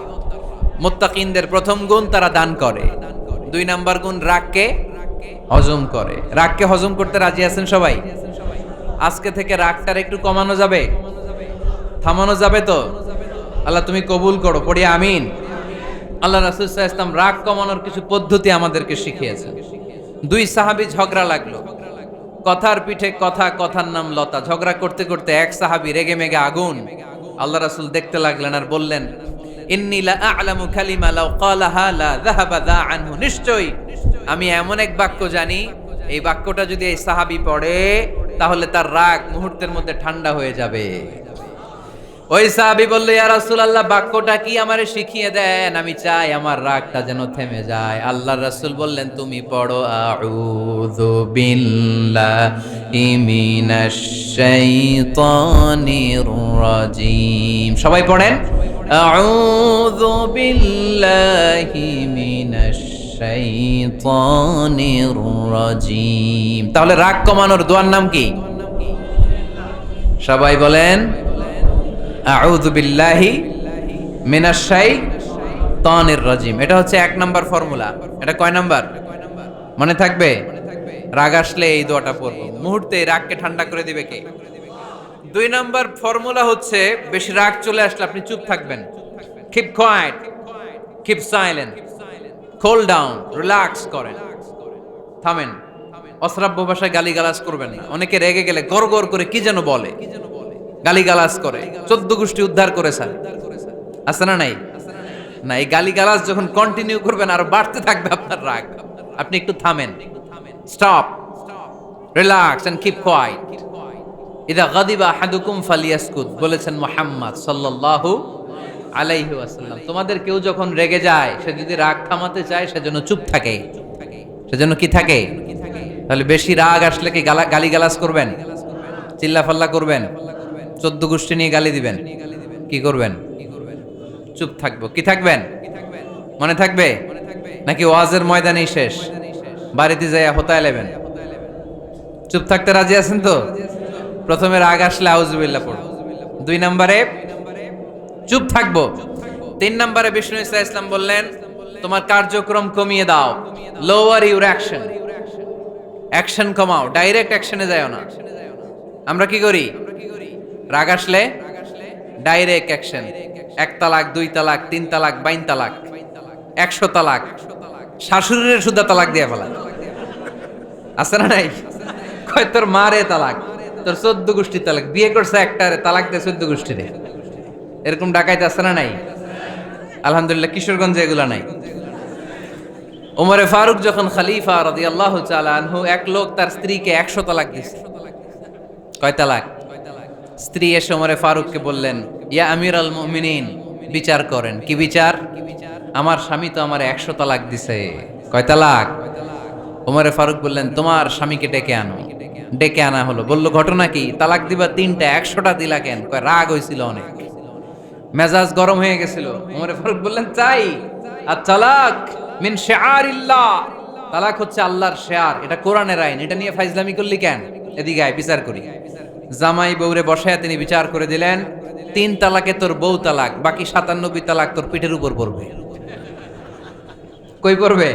মুত্তাকিনদের প্রথম গুণ তারা দান করে। 2 নাম্বার গুণ রাগকে হজম করে। রাগকে হজম করতে রাজি আছেন সবাই? আজকে থেকে রাগটার একটু কমানো যাবে, থামানো যাবে তো? আল্লাহ তুমি কবুল করো, পড়ি আমিন। আল্লাহ রাসূল সাল্লাল্লাহু আলাইহি ওয়াসাল্লাম রাগ কমানোর কিছু পদ্ধতি আমাদেরকে শিখিয়েছেন। 2 সাহাবী ঝগড়া লাগলো, কথার পিঠে কথা, কথার নাম লতা। ঝগড়া করতে করতে এক সাহাবী রেগে মেগে আগুন। আল্লাহ রাসূল দেখতে লাগলেন আর বললেন, ইন্নী লা আ'লামু কালিমা লাউ ক্বালাহা লা যাহাবা যা আনহু, নিশ্চয়ই আমি এমন এক বাক্য জানি, এই বাক্যটা যদি এই সাহাবী পড়ে তাহলে তার রাগ মুহূর্তের মধ্যে ঠান্ডা হয়ে যাবে। ওই সাহাবী বলল, ইয়া রাসূলুল্লাহ, বাক্যটা কি আমারে শিখিয়ে দেন, আমি চাই আমার রাগটা যেন থেমে যায়। আল্লাহর রাসূল বললেন, তুমি পড়ো আউযু বিল্লাহি মিনাশ শাইতানির রাজীম। সবাই পড়েন, আউযু বিল্লাহি মিনাশ শাইতানির রাজীম। তাহলে রাগ কমানোর দোয়ার নাম কি? সবাই বলেন, আউযু বিল্লাহি মিনাশ শাইতানির রাজীম। এটা হচ্ছে 1 নাম্বার ফর্মুলা। এটা কয় নাম্বার মনে থাকবে? রাগ আসলে এই দোয়াটা পড়বো, মুহূর্তে রাগকে ঠান্ডা করে দিবে কে? 2 নাম্বার ফর্মুলা হচ্ছে, বেশি রাগ চলে আসলে আপনি চুপ থাকবেন। Keep quiet, keep silent, cool down, relax করেন, থামেন। অশ্রাব্য ভাষায় গালিগালাজ করবেন না। অনেকে রেগে গেলে গড়গড় করে কি যেন বলে, গালিগালাজ করে, 14 গোষ্ঠী উদ্ধার করে স্যার, আছে না নাই? না, এই গালিগালাজ যখন কন্টিনিউ করবেন আরো বাড়তে থাকবে আপনার রাগ। আপনি একটু থামেন, stop, relax and keep quiet. ইদা গাদিবা আহাদুকুম ফালিয়াসকুত, বলেছেন মুহাম্মদ সাল্লাল্লাহু আলাইহি ওয়াসাল্লাম। তোমাদের কেউ যখন রেগে যায়, সে যদি রাগ থামাতে চায় সেজন্য চুপ থাকে, সেজন্য কি থাকে? তাহলে বেশি রাগ আসলে কি গালিগালাজ করবেন, চিল্লাফাল্লা করবেন, 14 গোষ্ঠী নিয়ে গালি দিবেন, কি করবেন? চুপ থাকবো। কি থাকবেন? মনে থাকবে নাকি ওয়াজের ময়দানেই শেষ, বাড়িতে যাইয়া হোতায় লেবেন? চুপ থাকতে রাজি আছেন তো? প্রথমে রাগ আসলে আউযুবিল্লাহ পড়ো, 2 নম্বরে চুপ থাকবো, 3 নম্বরে বিষ্ণু ইসা ইসলাম বললেন, তোমার কার্যক্রম কমিয়ে দাও, লোয়ার ইউর অ্যাকশন, অ্যাকশন কমাও, ডাইরেক্ট অ্যাকশনে যাও না। আমরা কি করি? রাগ আসলে ডাইরেক্ট অ্যাকশন, 1 তালাক, 2 তালাক, 3 তালাক, 22 তালাক, 100 তালাক, শাশুড়ির সুদা তালাক দিয়ে ফেলা, আছে না নাই? কয় তোর মারে তালাক, তোর 14 গোষ্ঠী তালাক, বিয়ে করছে একটারে তালাক দিয়ে 14 গোষ্ঠীরে, এরকম ডাকাইতে আছে না নাই? আলহামদুলিল্লাহ কিশোরগঞ্জে এগুলা নাই। ওমরে ফারুক যখন খলিফা রাদিয়াল্লাহু তাআলা আনহু, এক লোক তার স্ত্রীকে 100 তালাক দিয়েছে। কয় তালাক? স্ত্রী এসে ওমরে ফারুককে বললেন, ইয়া আমিরাল মুমিনিন, বিচার করেন। কি বিচার? আমার স্বামী তো আমার 100 তালাক দিছে। কয় তালাক? ওমরে ফারুক বললেন, তোমার স্বামীকে ডেকে আনো। ডেকে আনা হলো। বলল, ঘটনা কি? তালাক দিবা 3টা, 100টা দিলা কেন? কয় রাগ হইছিল অনেক, মেজাজ গরম হয়ে গেছিল। ওমরে ফারুক বললেন, চাই আর তালাক মিন শিআরিল্লাহ, তালাক হচ্ছে আল্লাহর শিয়ার, এটা কোরআনের আইন, এটা নিয়ে ফাইজলামি করলি কেন? এদিকে আয়, বিচার করি। জামাই বউরে বসায় তিনি বিচার করে দিলেন, 3 তালাকে তোর বউ তালাক, বাকি 97 তালাক তোর পিঠের উপর পড়বে। কই পড়বে?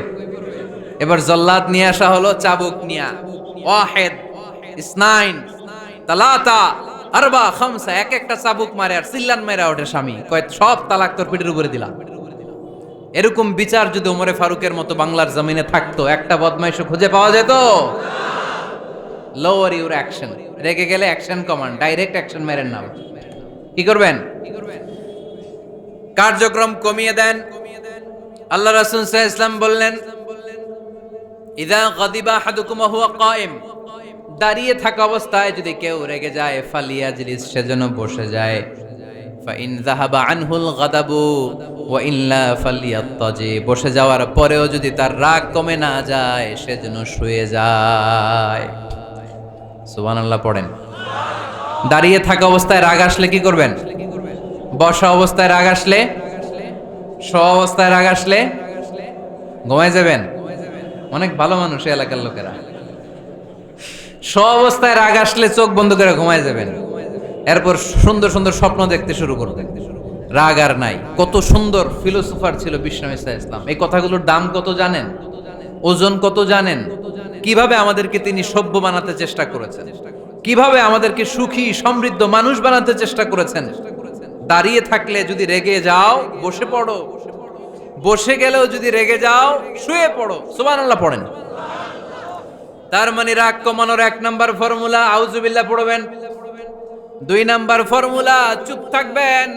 এবার জল্লাদ নিয়ে আসা হলো, চাবুক নিয়া, ওয়াহিদ, ইসনাইন, তালাতা, আরবা, খামসা, এক একটা চাবুক মারে আর চিল্লান মেরা ওঠে স্বামী, কয় সব তালাক তোর পিঠের উপরে দিলাম। এরকম বিচার যদি ওমরে ফারুকের মতো বাংলার জমিনে থাকতো, একটা বদমাইশও খুঁজে পাওয়া যেত? লোয়ার ইউর অ্যাকশন, রেগে গেলে অ্যাকশন কমান, ডাইরেক্ট অ্যাকশন মেরেন না। কি করবেন? কার্যক্রম কমিয়ে দেন। আল্লাহ রাসূল সাল্লাল্লাহু আলাইহি ওয়াসাল্লাম বললেন, ইযা গাদিবা আহাদুকুম ওয়া হুয়া কায়েম, দাঁড়িয়ে থাকা অবস্থায় যদি কেউ রেগে যায়, ফালিয়াজলিস, সেজন্য বসে যায়। ফাইন যাহাবা আনহুল গাদাবু ওয়া ইল্লা ফালিয়াত্তাজি, বসে যাওয়ার পরেও যদি তার রাগ কমে না যায় সে যেন শুয়ে যায়। সুবহানাল্লাহ পড়েন। দাঁড়িয়ে থাকা অবস্থায় রাগ আসলে কি করবেন? বসা অবস্থায় রাগ আসলে, শোয়া অবস্থায় রাগ আসলে ঘুমায় যাবেন। অনেক ভালো মানুষ এই এলাকার লোকেরা। শোয়া অবস্থায় রাগ আসলে চোখ বন্ধ করে ঘুমায় যাবেন, এরপর সুন্দর সুন্দর স্বপ্ন দেখতে শুরু করবেন। রাগ আর নাই। কত সুন্দর ফিলোসোফার ছিল বিষ্ণু ইসলাম। এই কথাগুলোর দাম কত জানেন? ওজন কত জানেন? কিভাবে আমাদেরকে তিনি সভ্য বানাতে চেষ্টা করেছেন, কিভাবে আমাদেরকে সুখী সমৃদ্ধ মানুষ বানাতে চেষ্টা করেছেন। দাঁড়িয়ে থাকলে যদি রেগে যাও বসে পড়ো, বসে গেলেও যদি রেগে যাও শুয়ে পড়ো। সুবহানাল্লাহ পড়েন। তার মানে রাগ কমানোর 1 নাম্বার ফর্মুলা আউযুবিল্লাহ পড়বেন, 2 নাম্বার ফর্মুলা চুপ থাকবেন,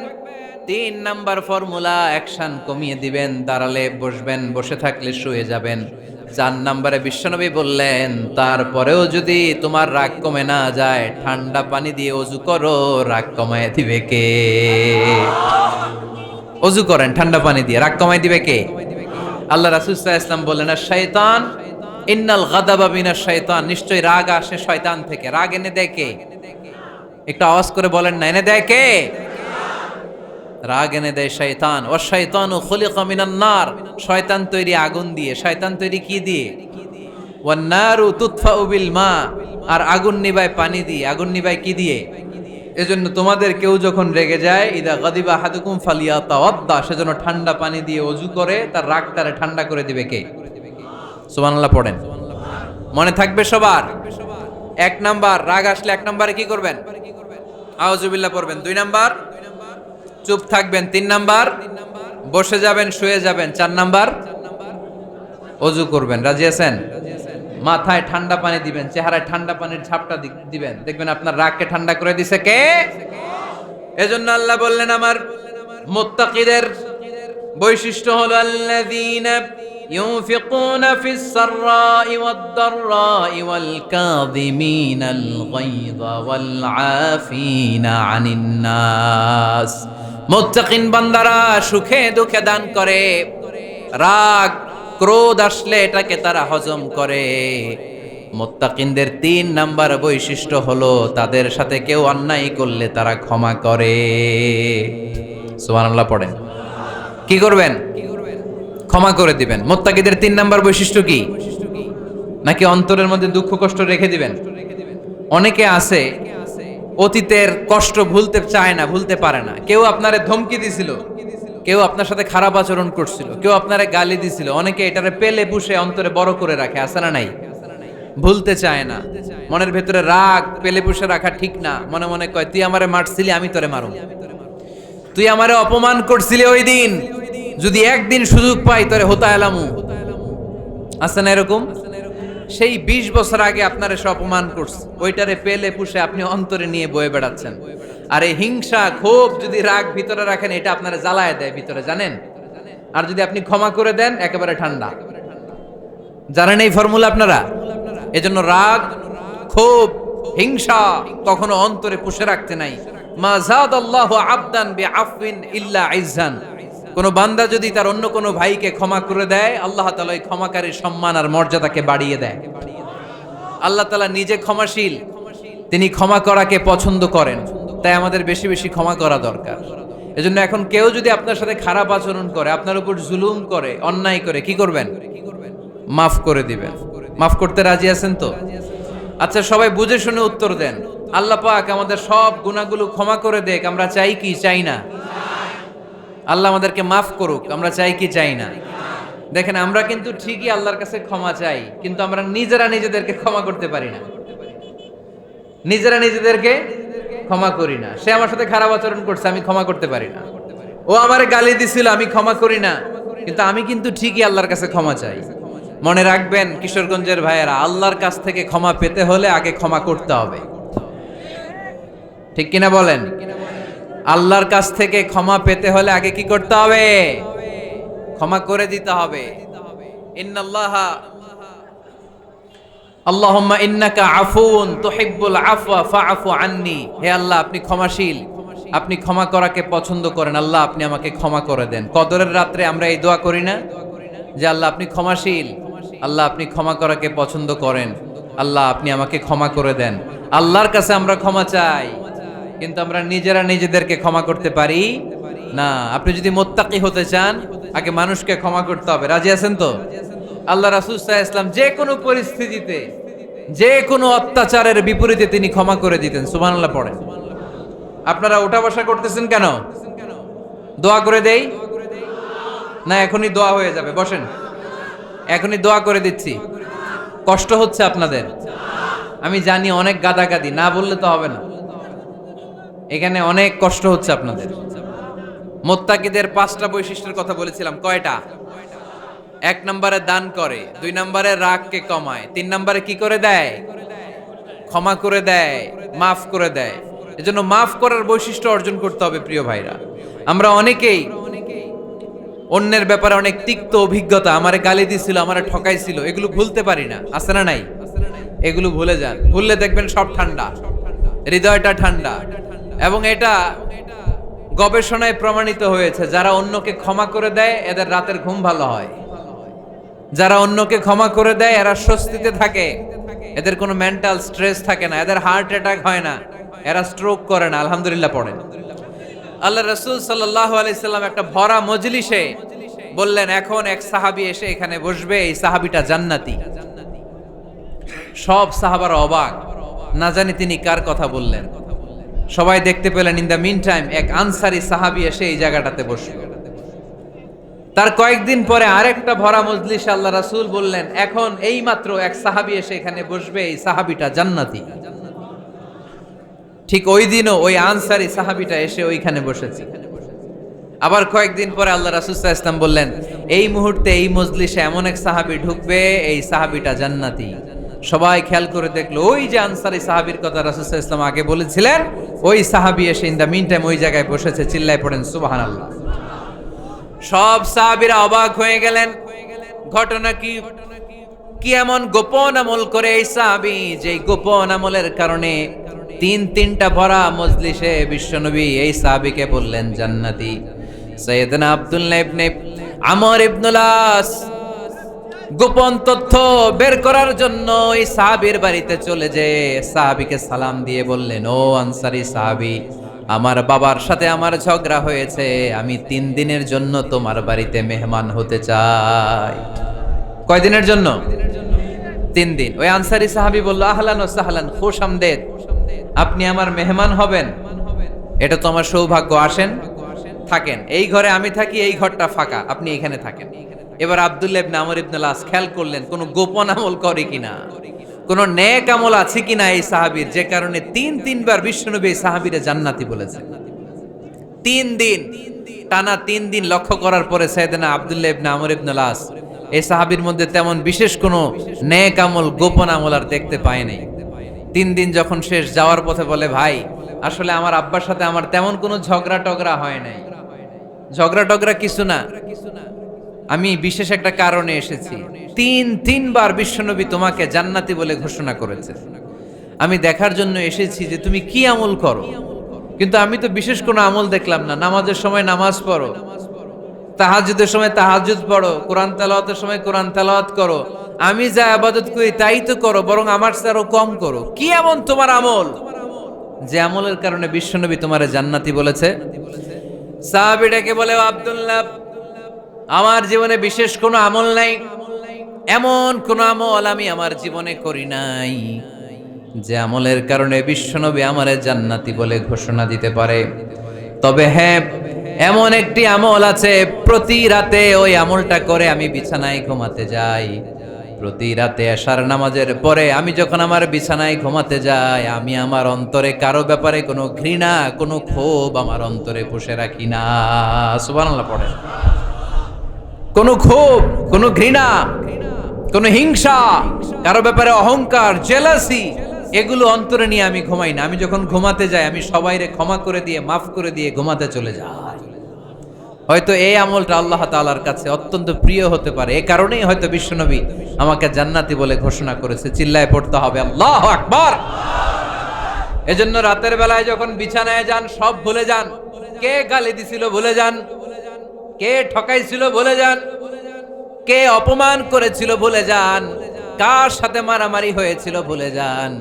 3 নাম্বার ফর্মুলা অ্যাকশন কমিয়ে দিবেন, দাঁড়ালে বসবেন, বসে থাকলে শুয়ে যাবেন। 4 নাম্বারে বিশ্বনবী বললেন তারপরেও যদি তোমার রাগ কমে না যায় ঠান্ডা পানি দিয়ে ওযু করো, রাগ কমায় দিবে কে? ওযু করেন ঠান্ডা পানি দিয়ে, রাগ কমায় দিবে কে? আল্লাহ রাসূল সাল্লাল্লাহু আলাইহি ওয়াসাল্লাম বললেন আর শয়তান ইন্নাল গাদাবা মিনাশ শয়তান, নিশ্চয়ই রাগ আসে শয়তান থেকে। রাগ এনে দেয় কে? একটু আওয়াজ করে বলেন না, এনে দেয় কে? রাগ এনে দেয় শয়তান। ও শয়তানু খুলিকা মিনান নার, শয়তান তৈরি আগুন দিয়ে। শয়তান তৈরি কি দিয়ে? ওয়ান নারু তুতফাউ বিল মা, আর আগুন নিভায় পানি দিয়ে। আগুন নিভায় কি দিয়ে? এজন্য তোমাদের কেউ যখন রেগে যায় ইদা গাদিবা আহাদুকুম ফালিয়াতাওয়াদ্দা, সেজন্য ঠান্ডা পানি দিয়ে ওযু করে তার রাগটারে ঠান্ডা করে দিবে কে? সুবহানাল্লাহ পড়েন। মনে থাকবে সবার। 1 নাম্বার রাগ আসলে 1 নাম্বারে কি করবেন? আউযুবিল্লাহ পড়বেন। 2 নাম্বার চুপ থাকবেন। 3 নাম্বার বসে যাবেন, শুয়ে যাবেন। 4 নাম্বার ওযু করবেন। রাজি আছেন? মাথায় ঠান্ডা পানি দিবেন, চেহারায় ঠান্ডা পানির ঝাপটা দিবেন, দেখবেন আপনার রাগকে ঠান্ডা করে দিছে কে? এজন্য আল্লাহ বললেন আমার মুত্তাকিদের বৈশিষ্ট্য হলো আল্লাযীনা ইউনফিকুনা ফিস সাররাই ওয়াদ দাররাই ওয়াল কাযিমিনাল গায়যা ওয়াল আফিনা আনিন নাস। মুত্তাকিন বান্দারা সুখে দুঃখে দান করে, রাগ ক্রোধ আসলে এটাকে তারা হজম করে। মুত্তাকিনদের 3 নাম্বার বৈশিষ্ট্য হলো তাদের সাথে কেউ অন্যায় করলে তারা ক্ষমা করে। সুবহানাল্লাহ পড়েন। কি করবেন? ক্ষমা করে দিবেন। মুত্তাকিদের 3 নাম্বার বৈশিষ্ট্য কি? নাকি অন্তরের মধ্যে দুঃখ কষ্ট রেখে দিবেন? অনেকে আছে অতীতের কষ্ট ভুলতে চায় না, ভুলতে পারে না। কেউ আপনারে ধমকি দিছিল, কেউ আপনার সাথে খারাপ আচরণ করছিল, কেউ আপনারে গালি দিছিল, অনেকে এটারে পেলে পুষে অন্তরে বড় করে রাখে, আছে না নাই? ভুলতে চায় না। মনের ভেতরে রাগ পেলে পুষে রাখা ঠিক না। মনে মনে কয় তুই আমারে মারছিলি, আমি তোরে মারুম। তুই আমারে অপমান করছিলি ওই দিন, যদি একদিন সুযোগ পাই তোরে হোতা এলামু। আছে না এরকম? সেই 20 বছর আগে আপনারে সে অপমান করছে, ওইটারে পেলে পুষে আপনি অন্তরে নিয়ে বয়ে বেড়াচ্ছেন। আর এই হিংসা ক্ষোভ যদি রাগ ভিতরে রাখেন এটা আপনারা জ্বালায় দেয় ভিতরে, জানেন? আর যদি আপনি ক্ষমা করে দেন একেবারে ঠান্ডা। জানেন এই ফর্মুলা আপনারা? এজন্য রাগ ক্ষোভ হিংসা কখনো অন্তরে পুষে রাখতে নাই। মা যাদাল্লাহু আবদান বিআফওয়িন ইল্লা ইজ্জান, কোন বান্দা যদি তার অন্য কোন ভাইকে ক্ষমা করে দেয় আল্লাহ তাআলা ওই ক্ষমাকারীর সম্মান আর মর্যাদাকে বাড়িয়ে দেয়। আল্লাহ তাআলা নিজে ক্ষমাশীল, তিনি ক্ষমা করাকে পছন্দ করেন। তাই আমাদের বেশি বেশি ক্ষমা করা দরকার। এজন্য এখন কেউ যদি আপনার সাথে খারাপ আচরণ করে, আপনার উপর জুলুম করে, অন্যায় করে, কি করবেন? মাফ করে দিবেন। মাফ করতে রাজি আছেন তো? আচ্ছা সবাই বুঝে শুনে উত্তর দেন। আল্লাহ পাক আমাদের সব গুনাহগুলো ক্ষমা করে দেখ, আমরা চাই কি চাই না? আল্লাহ আমাদেরকে মাফ করুক, আমরা চাই কি চাই না? দেখেন আমরা কিন্তু ঠিকই আল্লাহর কাছে ক্ষমা চাই, কিন্তু আমরা নিজেরা নিজেদেরকে ক্ষমা করতে পারি না। নিজেরা নিজেদেরকে ক্ষমা করি না। সে আমার সাথে খারাপ আচরণ করছে, আমি ক্ষমা করতে পারি না। ও আমারে গালি দিছিল, আমি ক্ষমা করি না, কিন্তু আমি কিন্তু ঠিকই আল্লাহর কাছে ক্ষমা চাই। মনে রাখবেন কিশোরগঞ্জের ভাইয়েরা, আল্লাহর কাছ থেকে ক্ষমা পেতে হলে আগে ক্ষমা করতে হবে। ঠিক কিনা বলেন? আল্লাহর কাছ থেকে ক্ষমা পেতে হলে আগে কি করতে হবে? ক্ষমা করে দিতে হবে। ইন্নাল্লাহা আল্লাহুম্মা ইন্নাকা আফুউন তুহিব্বুল আফওয়া ফাআফু আন্নি, হে আল্লাহ আপনি ক্ষমাশীল, আপনি ক্ষমা করাকে পছন্দ করেন, আল্লাহ আপনি আমাকে ক্ষমা করে দেন। কদরের রাত্রে আমরা এই দোয়া করি না যে আল্লাহ আপনি ক্ষমাশীল, আল্লাহ আপনি ক্ষমা করাকে পছন্দ করেন, আল্লাহ আপনি আমাকে ক্ষমা করে দেন। আল্লাহর কাছে আমরা ক্ষমা চাই, কিন্তু আমরা নিজেরা নিজেদেরকে ক্ষমা করতে পারি না। আপনি যদি মুত্তাকি হতে চান, আগে মানুষকে ক্ষমা করতে হবে। রাজি আছেন তো? আল্লাহ রাসূল সাল্লাল্লাহু আলাইহি ওয়াসাল্লাম যে কোনো পরিস্থিতিতে, যে কোনো অত্যাচারের বিপরীতে তিনি ক্ষমা করে দিতেন। সুবহানাল্লাহ পড়েন। আপনারা ওঠা বসা করতেছেন কেন? দোয়া করে দেই না? এখনই দোয়া হয়ে যাবে, বসেন। এখনই দোয়া করে দিচ্ছি। কষ্ট হচ্ছে আপনাদের, আমি জানি, অনেক গাদাগাদি, না বললে তো হবে না। এখানে অনেক কষ্ট হচ্ছে আপনাদের। মুত্তাকিদের 5টা বৈশিষ্ট্যের কথা বলেছিলাম, কয়টা? 1 নম্বরে দান করে, 2 নম্বরে রাগকে কমায়, 3 নম্বরে কি করে দেয়? ক্ষমা করে দেয়, মাফ করে দেয়। এজন্য মাফ করার বৈশিষ্ট্য অর্জন করতে হবে প্রিয় ভাইরা। আমরা অনেকেই অন্যের ব্যাপারে অনেক তিক্ত অভিজ্ঞতা, আমারে গালি দিছিল, আমারে ঠকাইছিল, এগুলো ভুলতে পারি না। আছে না নাই? এগুলো ভুলে যান। ভুললে দেখবেন সব ঠান্ডা, হৃদয়টা ঠান্ডা। এবং এটা গবেষণায় প্রমাণিত হয়েছে, যারা অন্যকে ক্ষমা করে দেয় এদের রাতের ঘুম ভালো হয়। যারা অন্যকে ক্ষমা করে দেয় এরা স্বস্তিতে থাকে, এদের কোনো মেন্টাল স্ট্রেস থাকে না, এদের হার্ট অ্যাটাক হয় না, এরা স্ট্রোক করে না। আলহামদুলিল্লাহ পড়েন। আল্লাহ রাসূল সাল্লাল্লাহু আলাইহি সাল্লাম একটা ভরা মজলিসে বললেন, এখন এক সাহাবী এসে এখানে বসবে, এই সাহাবীটা জান্নাতি। সব সাহাবারা অবাক, না জানি তিনি কার কথা বললেন। সবাই দেখতে পেলেন, ইন দ্য মিন টাইম এক আনসারী সাহাবী এসে এই জায়গাটাতে বসলো। তার কয়েকদিন পরে আরেকটা ভরা মজলিসে আল্লাহ রাসূল বললেন, এখন এই মাত্র এক সাহাবী এসে এখানে বসবে, এই সাহাবীটা জান্নাতি। ঠিক ওই দিনও ওই আনসারী সাহাবীটা এসে ওইখানে বসেছে। আবার কয়েকদিন পরে আল্লাহ রাসূল সাল্লাল্লাহু আলাইহি ওয়াসাল্লাম বললেন, এই মুহূর্তে এই মজলিসে এমন এক সাহাবী ঢুকবে, এই সাহাবীটা জান্নাতি। সবাই খেয়াল করে দেখলো, ওই যে আনসারী সাহাবীর কথা রাসূল সাল্লাল্লাহু আলাইহি ওয়াসাল্লাম আগে বলেছিলেন, ওই সাহাবী এসে ইন দ্য মিন টাইম ওই জায়গায় বসেছে। চিল্লায় পড়েন সুবহানাল্লাহ। সব সাহাবীরা অবাক হয়ে গেলেন, ঘটনা কি? কি এমন গোপন আমল করে এই সাহাবী, যে গোপন আমলের কারণে তিনটা ভরা মজলিসে বিশ্বনবী এই সাহাবীকে বললেন জান্নাতি। সাইয়েদনা আব্দুল্লাহ ইবনে আমর ইবনুল আস গোপন তথ্য বের করার জন্য এই সাহাবীর বাড়িতে চলে যেয়ে সাহাবীকে সালাম দিয়ে বললেন, ও আনসারী সাহাবী, আমার বাবার সাথে আমার ঝগড়া হয়েছে, আমি 3 দিনের জন্য তোমার বাড়িতে মেহমান হতে চাই। কয়দিনের জন্য? 3 দিন। ওই আনসারী সাহাবী বলল, আহলান ওয়া সাহলান, খুশআমদেদ, আপনি আমার মেহমান হবেন, এটা তো আমার সৌভাগ্য। আসেন, থাকেন, এই ঘরে আমি থাকি, এই ঘরটা ফাঁকা, আপনি এখানে থাকেন। এবার আব্দুল্লাহ ইবনে আমর ইবনুল আস খেয়াল করলেন, কোন গোপন আমল করে কিনা, কোন নেক আমল আছে কিনা এই সাহাবীর, যে কারণে 3বার বিশ্বনবী এই সাহাবীরে জান্নাতি বলেছেন। 3 দিন টানা 3 দিন লক্ষ্য করার পরে সাইয়েদনা আব্দুল্লাহ ইবনে আমর ইবনুল আস এই সাহাবীর মধ্যে তেমন বিশেষ কোনো নেক আমল, গোপন আমল আর দেখতে পায় নাই। 3 দিন যখন শেষ, যাওয়ার পথে বলে, ভাই আসলে আমার আব্বার সাথে আমার তেমন কোনো ঝগড়া টগড়া হয় নাই, ঝগড়া টগড়া কিছু না, আমি বিশেষ একটা কারণে এসেছি। 3বার বিশ্বনবী তোমাকে জান্নাতি বলে ঘোষণা করেছে, আমি দেখার জন্য এসেছি যে তুমি কি আমল করো। কিন্তু আমি তো বিশেষ কোনো আমল দেখলাম না। নামাজের সময় নামাজ পড়ো, তাহাজ্জুদের সময় তাহাজ্জুদ পড়ো, কোরআন তেলাওয়াতের সময় কোরআন তেলাওয়াত করো, আমি যা ইবাদত করি তাই তো করো, বরং আমার চেয়ে আরো কম করো। কি এমন তোমার আমল যে আমলের কারণে বিশ্বনবী তোমারে জান্নাতি বলেছে? সাহাবীটাকে বলে, আব্দুল্লাহ, আমার জীবনে বিশেষ কোনো আমল নাই, এমন কোন আমল আমি আমার জীবনে করি নাই যে আমলের কারণে বিশ্বনবী আমারে জান্নাতি বলে ঘোষণা দিতে পারে। তবে হ্যাঁ, এমন একটি আমল আছে, প্রতি রাতে ওই আমলটা করে আমি বিছানায় ঘুমাতে যাই। প্রতি রাতে এশার নামাজের পরে আমি যখন আমার বিছানায় ঘুমাতে যাই, আমি আমার অন্তরে কারো ব্যাপারে কোনো ঘৃণা, কোনো ক্ষোভ আমার অন্তরে পুষে রাখি না। সুবহানাল্লাহ পড়ে। কোনো ক্ষোভ, কোনো ঘৃণা, কোনো হিংসা, কারো ব্যাপারে অহংকার, জেলাসি, এগুলো অন্তরে নিয়ে আমি ঘুমাই না। আমি যখন ঘুমাতে যাই, আমি সবাইরে ক্ষমা করে দিয়ে, মাফ করে দিয়ে ঘুমাতে চলে যাই। হয়তো এই আমলটা আল্লাহ তাআলার কাছে অত্যন্ত প্রিয় হতে পারে, এই কারণেই হয়তো বিশ্বনবী আমাকে জান্নাতি বলে ঘোষণা করেছে। চিল্লায় পড়তে হবে আল্লাহু আকবার। এজন্য রাতের বেলায় যখন বিছানায় যান সব ভুলে যান। কে গালি দিছিল ভুলে যান, কে ঠকাইছিল ভুলে যান, কে অপমান করেছিল ভুলে যান, কার সাথে মারামারি হয়েছিল ভুলে যান।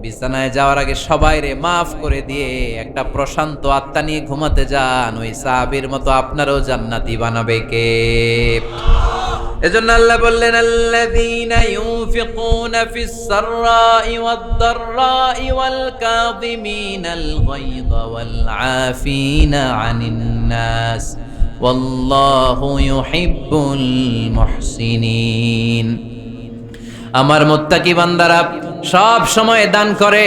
বিছানায় যাওয়ার আগে সবাইরে মাফ করে দিয়ে একটা প্রশান্ত আত্মা নিয়ে ঘুমাতে যান। ওই সাহাবীর মতো আপনারও জান্নাতি বানাবে কে? এজন্য আল্লাহ বললেন, আল্লাযীনা ইউনফিকুনা ফিস সাররাই ওয়াদ দাররাই ওয়াল কাযিমিনাল গায়যা ওয়াল আফিনা আনিন নাস ওয়াল্লাহু ইউহিব্বুল মুহসিনিন। আমার মুত্তাকি বান্দারা সব সময় দান করে,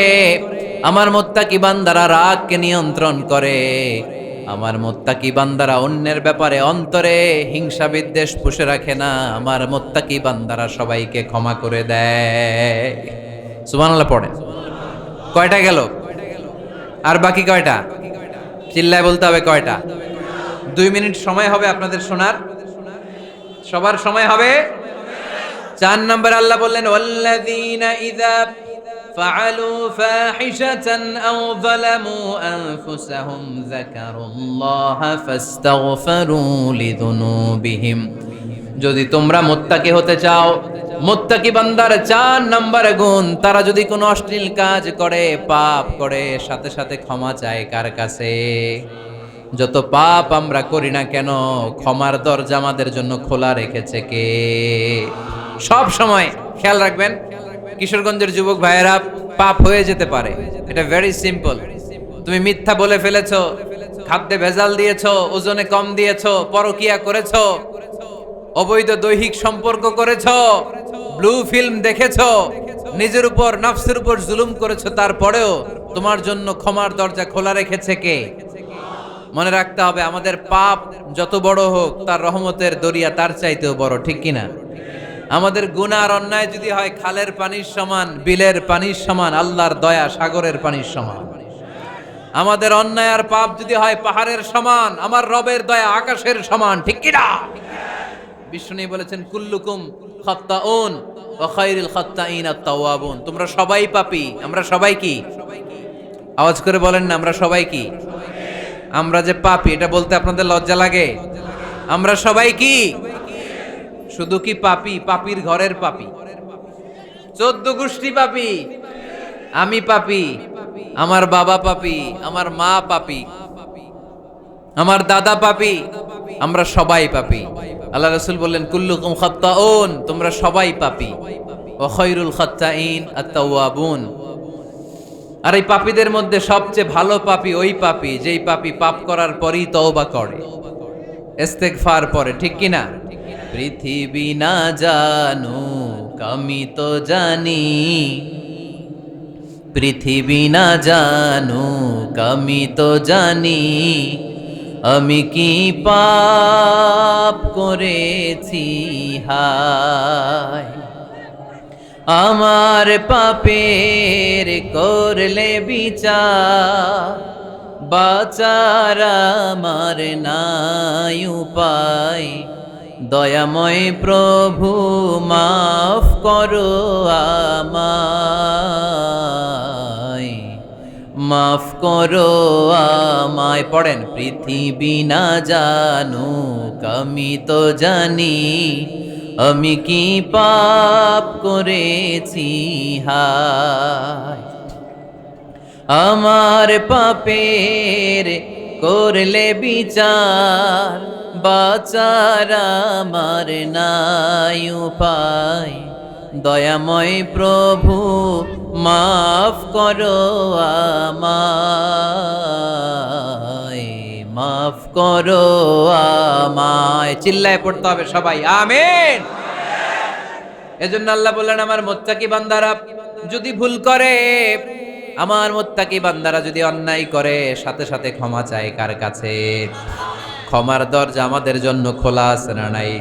আমার মুত্তাকি বান্দারা রাগকে নিয়ন্ত্রণ করে, আমার মুত্তাকি বান্দারা অন্যের ব্যাপারে অন্তরে হিংসা বিদ্বেষ পুষে রাখে না, আমার মুত্তাকি বান্দারা সবাইকে ক্ষমা করে দেয়। সুবহানাল্লাহ পড়ে। কয়টা গেল? আর বাকি কয়টা? চিল্লায় বলতে হবে কয়টা? 2 মিনিট সময় হবে আপনাদের শোনার। সবার সময় হবে। 4 নম্বর আল্লাহ বললেন, ওয়াল্লাযীনা ইযা ফাআলু ফাহিশাতান আও যালামু আনফুসাহুম যাকারুল্লাহা ফাস্তাগফিরু লিযুনুবিহিম। যদি তোমরা মুত্তাকি হতে চাও, মুত্তাকি বান্দার 4 নম্বর গুণ, তারা যদি কোনো অশ্লীল কাজ করে, পাপ করে, সাথে সাথে ক্ষমা চায় কার কাছে? যত পাপ আমরা করি না কেন, ক্ষমার দরজা আমাদের জন্য খোলা রেখেছে কে? সব সময় খেয়াল রাখবেন, কিশোরগঞ্জের যুবক ভাইয়েরা, পাপ হয়ে যেতে পারে, এটা ভেরি সিম্পল। তুমি মিথ্যা বলে ফেলেছো, খাদ্যে ভেজাল দিয়েছো, ওজনে কম দিয়েছো, পরকিয়া করেছো, অবৈধ দৈহিক সম্পর্ক করেছো, ব্লু ফিল্ম দেখেছো, নিজের উপর নফসের উপর জুলুম করেছো, তারপরেও তোমার জন্য ক্ষমার দরজা খোলা রেখেছে কে? মনে রাখতে হবে, আমাদের পাপ যত বড় হোক, তার রহমতের দরিয়া তার চাইতেও বড়, ঠিক কিনা? আমাদের গুনাহ আর অন্যায় যদি হয় খালের পানির সমান, বিলের পানির সমান, আল্লাহর দয়া সাগরের পানির সমান। আমাদের অন্যায় আর পাপ যদি হয় পাহাড়ের সমান, আমার রবের দয়া আকাশের সমান, ঠিক কিনা? বিষ্ণু বলেছেন, কুল্লুকুম খাত্তাউন ওয়া খায়রুল খাত্তাইন আত-তাওয়াবুন। তোমরা সবাই পাপী। আমরা সবাই কি? আওয়াজ করে বলেন না, আমরা সবাই কি? আমরা যে পাপী, এটা বলতে আপনাদের লজ্জা লাগে? আমরা সবাই কি? শুধু কি পাপী? পাপীর ঘরের পাপী, 14 গোষ্ঠী পাপী। আমি পাপী, আমার বাবা পাপী, আমার মা পাপী, আমার দাদা পাপী, আমরা সবাই পাপী। আল্লাহ রাসূল বললেন, কুল্লুকুম খাত্তাউন, তোমরা সবাই পাপী, ওয়া খায়রুল খাত্তাইন আত-তাওয়াবুন। আর এই পাপীদের মধ্যে সবচেয়ে ভালো পাপী ওই পাপী যেই পাপী পাপ করার পরই তওবা করে, ইস্তেগফার পড়ে, ঠিক কিনা? পৃথিবী না জানুক আমি তো জানি, পৃথিবী না জানুক আমি তো জানি, আমি কি পাপ করেছি হায়। আমার পাপের করলে বিচার, বাঁচার আমার নাই উপায়। দয়াময় প্রভু মাফ করো আমায়, মাফ করো আমায়। পড়েন, পৃথিবী না জানুক আমি তো জানি, আমি কি পাপ করেছি হায়। আমার পাপের করলে বিচার, বাঁচার আমার নাই উপায়। দয়াময় প্রভু মাফ করো আমায়, মাফ করো আমায়। চিল্লায় পড়তে হবে সবাই, আমিন। এজন্য আল্লাহ বললেন, আমার মুত্তাকি বান্দারা যদি ভুল করে, আমার মুত্তাকি বান্দারা যদি অন্যায় করে, সাথে সাথে ক্ষমা চায় কার কাছে? ক্ষমার দরজা আমাদের জন্য খোলা আছে না নাই?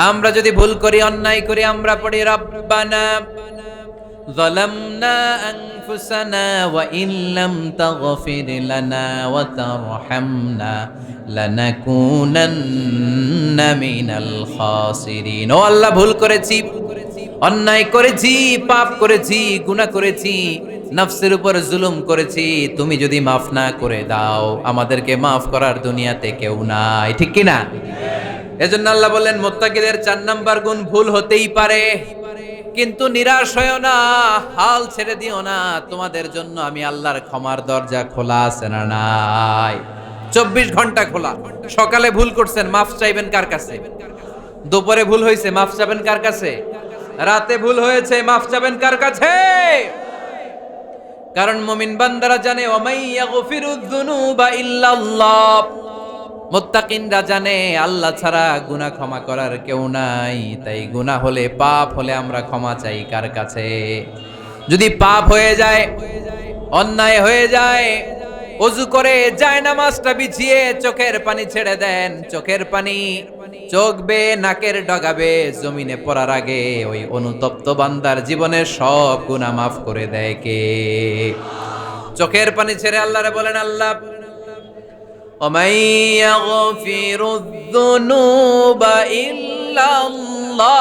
আমরা যদি ভুল করি, অন্যায় করি, আমরা পড়ি, রব্বানা যালামনা আনফুসানা ওয়া ইল্লাম তাগফির লানা ওয়া তারহামনা লানাকুনান্না মিনাল খাসিরিন। ও আল্লাহ, ভুল করেছি, অন্যায় করেছি, পাপ করেছি, গুনাহ করেছি, নফসের উপর জুলুম করেছি, তুমি যদি মাফ না করে দাও, আমাদেরকে মাফ করার দুনিয়াতে কেউ নাই, ঠিক কি না? এজন্য আল্লাহ বললেন মুত্তাকিদের 4 নাম্বার গুণ, ভুল হতেই পারে কিন্তু নিরাশ হয়ো না, হাল ছেড়ে দিও না, তোমাদের জন্য আমি আল্লাহর ক্ষমার দরজা খোলা আছে না নাই? 24 ঘন্টা খোলা। সকালে ভুল করছেন, মাফ চাইবেন কার কাছে? দুপুরে ভুল হয়েছে, মাফ চাবেন কার কাছে? রাতে ভুল হয়েছে, মাফ চাবেন কার কাছে? কারণ মুমিন বান্দারা জানে ওয়ামাই ইয়াগফিরুয যুনুবা ইল্লাল্লাহ, মুত্তাকিনরা জানে আল্লাহ ছাড়া গুনাহ ক্ষমা করার কেউ নাই। তাই গুনাহ হলে, পাপ হলে আমরা ক্ষমা চাই কার কাছে? যদি পাপ হয়ে যায়, অন্যায় হয়ে যায়, ওযু করে জায়নামাজটা বিছিয়ে চোখের পানি ছেড়ে দেন, চোখের পানি চোখ বেয়ে নাকের ডগাবে জমিনে পড়ার আগে ওই অনুতপ্ত বান্দার জীবনের সব গুনাহ মাফ করে দেয় কে? চোখের পানি ছেড়ে আল্লাহরে বলেন, আল্লাহ وَمَن يَغْفِرُ الذُّنُوبَ إِلَّا اللَّهُ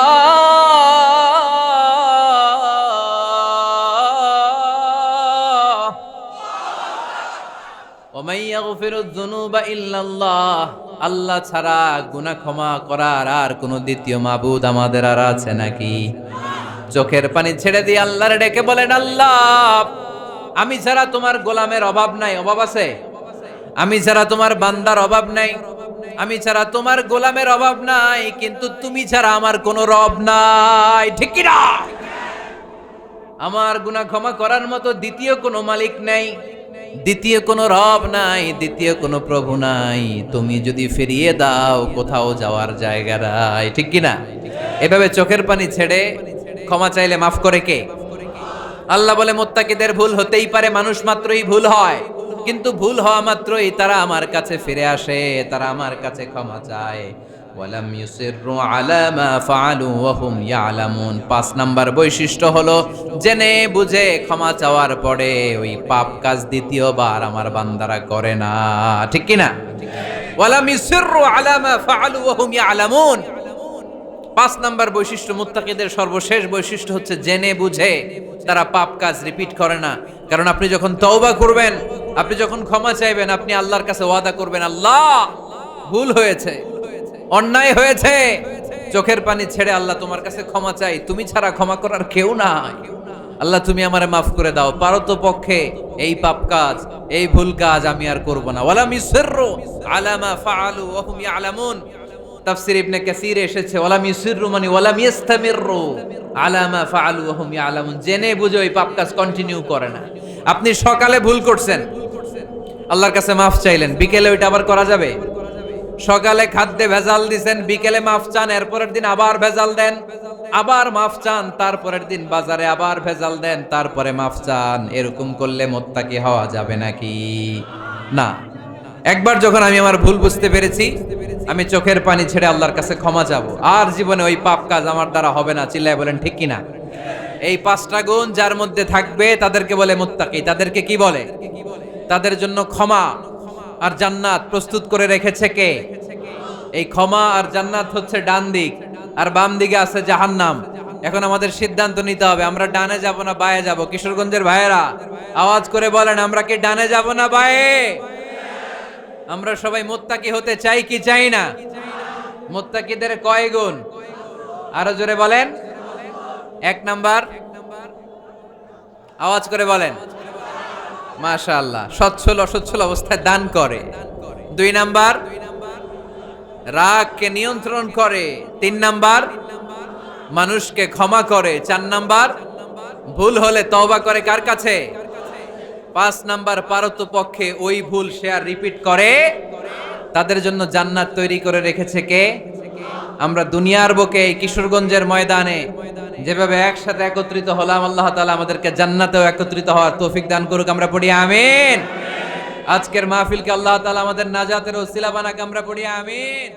وَمَن يَغْفِرُ الذُّنُوبَ إِلَّا اللَّهُ, আল্লাহ ছাড়া গুনাহ ক্ষমা করার আর কোন দ্বিতীয় মাবুদ আমাদের আর আছে নাকি? চোখের পানি ছেড়ে দিয়ে আল্লাহরে ডেকে বলেন, আল্লাহ আমি ছাড়া তোমার গোলামের অভাব নাই, অভাব আছে? আমি ছাড়া তোমার বান্দার অভাব নাই, আমি ছাড়া তোমার গোলামের অভাব নাই, কিন্তু তুমি ছাড়া আমার কোনো রব নাই, ঠিক কি না? আমার গুনাহ ক্ষমা করার মতো দ্বিতীয় কোনো মালিক নাই, দ্বিতীয় কোনো রব নাই, দ্বিতীয় কোনো প্রভু নাই। তুমি যদি ফিরিয়ে দাও কোথাও যাওয়ার জায়গা নাই, ঠিক কি না? এভাবে চোখের পানি ছেড়ে ক্ষমা চাইলে মাফ করে কে? আল্লাহ বলে মুত্তাকিদের ভুল হতেই পারে, মানুষ মাত্রই ভুল হয়, কিন্তু ভুল হওয়া মাত্রই তারা আমার কাছে ফিরে আসে, তারা আমার কাছে ক্ষমা চায়। ওয়ালাম ইউসিররু আলা মা ফাআলু ওয়া হুম ইয়ালামুন। 5 নাম্বার বৈশিষ্ট্য হলো জেনে বুঝে ক্ষমা চাওয়ার পরে ওই পাপ কাজ দ্বিতীয়বার আমার বান্দারা করে না, ঠিক কি না? ওয়ালাম ইউসিররু আলা মা ফাআলু ওয়া হুম ইয়ালামুন। 5 নাম্বার বৈশিষ্ট্য, মুত্তাকিদের সর্বশেষ বৈশিষ্ট্য হচ্ছে জেনে বুঝে তারা পাপ কাজ রিপিট করে না। কারণ আপনি যখন তওবা করবেন, আপনি যখন ক্ষমা চাইবেন, আপনি আল্লাহর কাছে ওয়াদা করবেন, আল্লাহ ভুল হয়েছে, অন্যায় হয়েছে, চোখের পানি ছেড়ে আল্লাহ তোমার কাছে ক্ষমা চাই, তুমি ছাড়া ক্ষমা করার কেউ নাই, আল্লাহ তুমি আমারে মাফ করে দাও, পারতো পক্ষে এই পাপ কাজ, এই ভুল কাজ আমি আর করব না। ওয়ালাম ইউসিররু আলা মা ফাআলু ওয়া হুম ইয়ালামুন। তাফসীর ইবনে কাসীরে এসেছে ওয়ালাম ইউসিররু মানে ওয়ালাম ইস্তামিররু আলা মা ফাআলু ওয়া হুম ইয়ালামুন, জেনে বুঝে ওই পাপ কাজ কন্টিনিউ করে না। আপনি সকালে ভুল করছেন, আল্লাহর কাছে মাফ চাইলেন, বিকেলে ওইটা আবার করা যাবে? সকালে খাদ্যে ভেজাল দিবেন, বিকেলে মাফ চান, এরপরের দিন আবার ভেজাল দেন, আবার মাফ চান, তারপরের দিন বাজারে আবার ভেজাল দেন, তারপরে মাফ চান। এরকম করলে মুত্তাকি হওয়া যাবে নাকি? না। একবার যখন আমি আমার ভুল বুঝতে পেরেছি, আমি চোখের পানি ছেড়ে আল্লাহর কাছে ক্ষমা চাবো, আর জীবনে ওই পাপ কাজ আমার দ্বারা হবে না। চিল্লায় বলেন ঠিক কিনা? এই 5টা গুণ যার মধ্যে থাকবে তাদেরকে বলে মুত্তাকি। তাদেরকে কি বলে? তাদের জন্য ক্ষমা আর জান্নাত প্রস্তুত করে রেখেছে কে? এই ক্ষমা আর জান্নাত হচ্ছে ডান দিক, আর বাম দিকে আছে জাহান্নাম। এখন আমাদের সিদ্ধান্ত নিতে হবে, আমরা ডানে যাব না বায়ে যাব। কিশোরগঞ্জের ভাইয়েরা আওয়াজ করে বলেন, আমরা কি ডানে যাব না বায়ে? আমরা সবাই মুত্তাকি হতে চাই কি চাই না? মুত্তাকিদের কয় গুণ? আরো জোরে বলেন। 1 নাম্বার, আওয়াজ করে বলেন। মাশাআল্লাহ, সচ্ছল অসচ্ছল অবস্থায় দান করে। 2 নাম্বার, রাগকে নিয়ন্ত্রণ করে। 3 নাম্বার, মানুষকে ক্ষমা করে। 4 নাম্বার, ভুল হলে তওবা করে কার কাছে? 5 নাম্বার, পারতপক্ষে ওই ভুল সে আর রিপিট করে। তাদের জন্য জান্নাত তৈরি করে রেখেছে কে? আমরা দুনিয়ার বুকে এই কিশোরগঞ্জের ময়দানে যেভাবে একসাথে একত্রিত হলাম, আল্লাহ তাআলা আমাদেরকে জান্নাতেও একত্রিত হওয়ার তৌফিক দান করুক। আমরা পড়ি আমিন। আজকের মাহফিলকে আল্লাহ তাআলা আমাদের নাজাতের ওসিলা বানাক। আমরা পড়ি আমিন।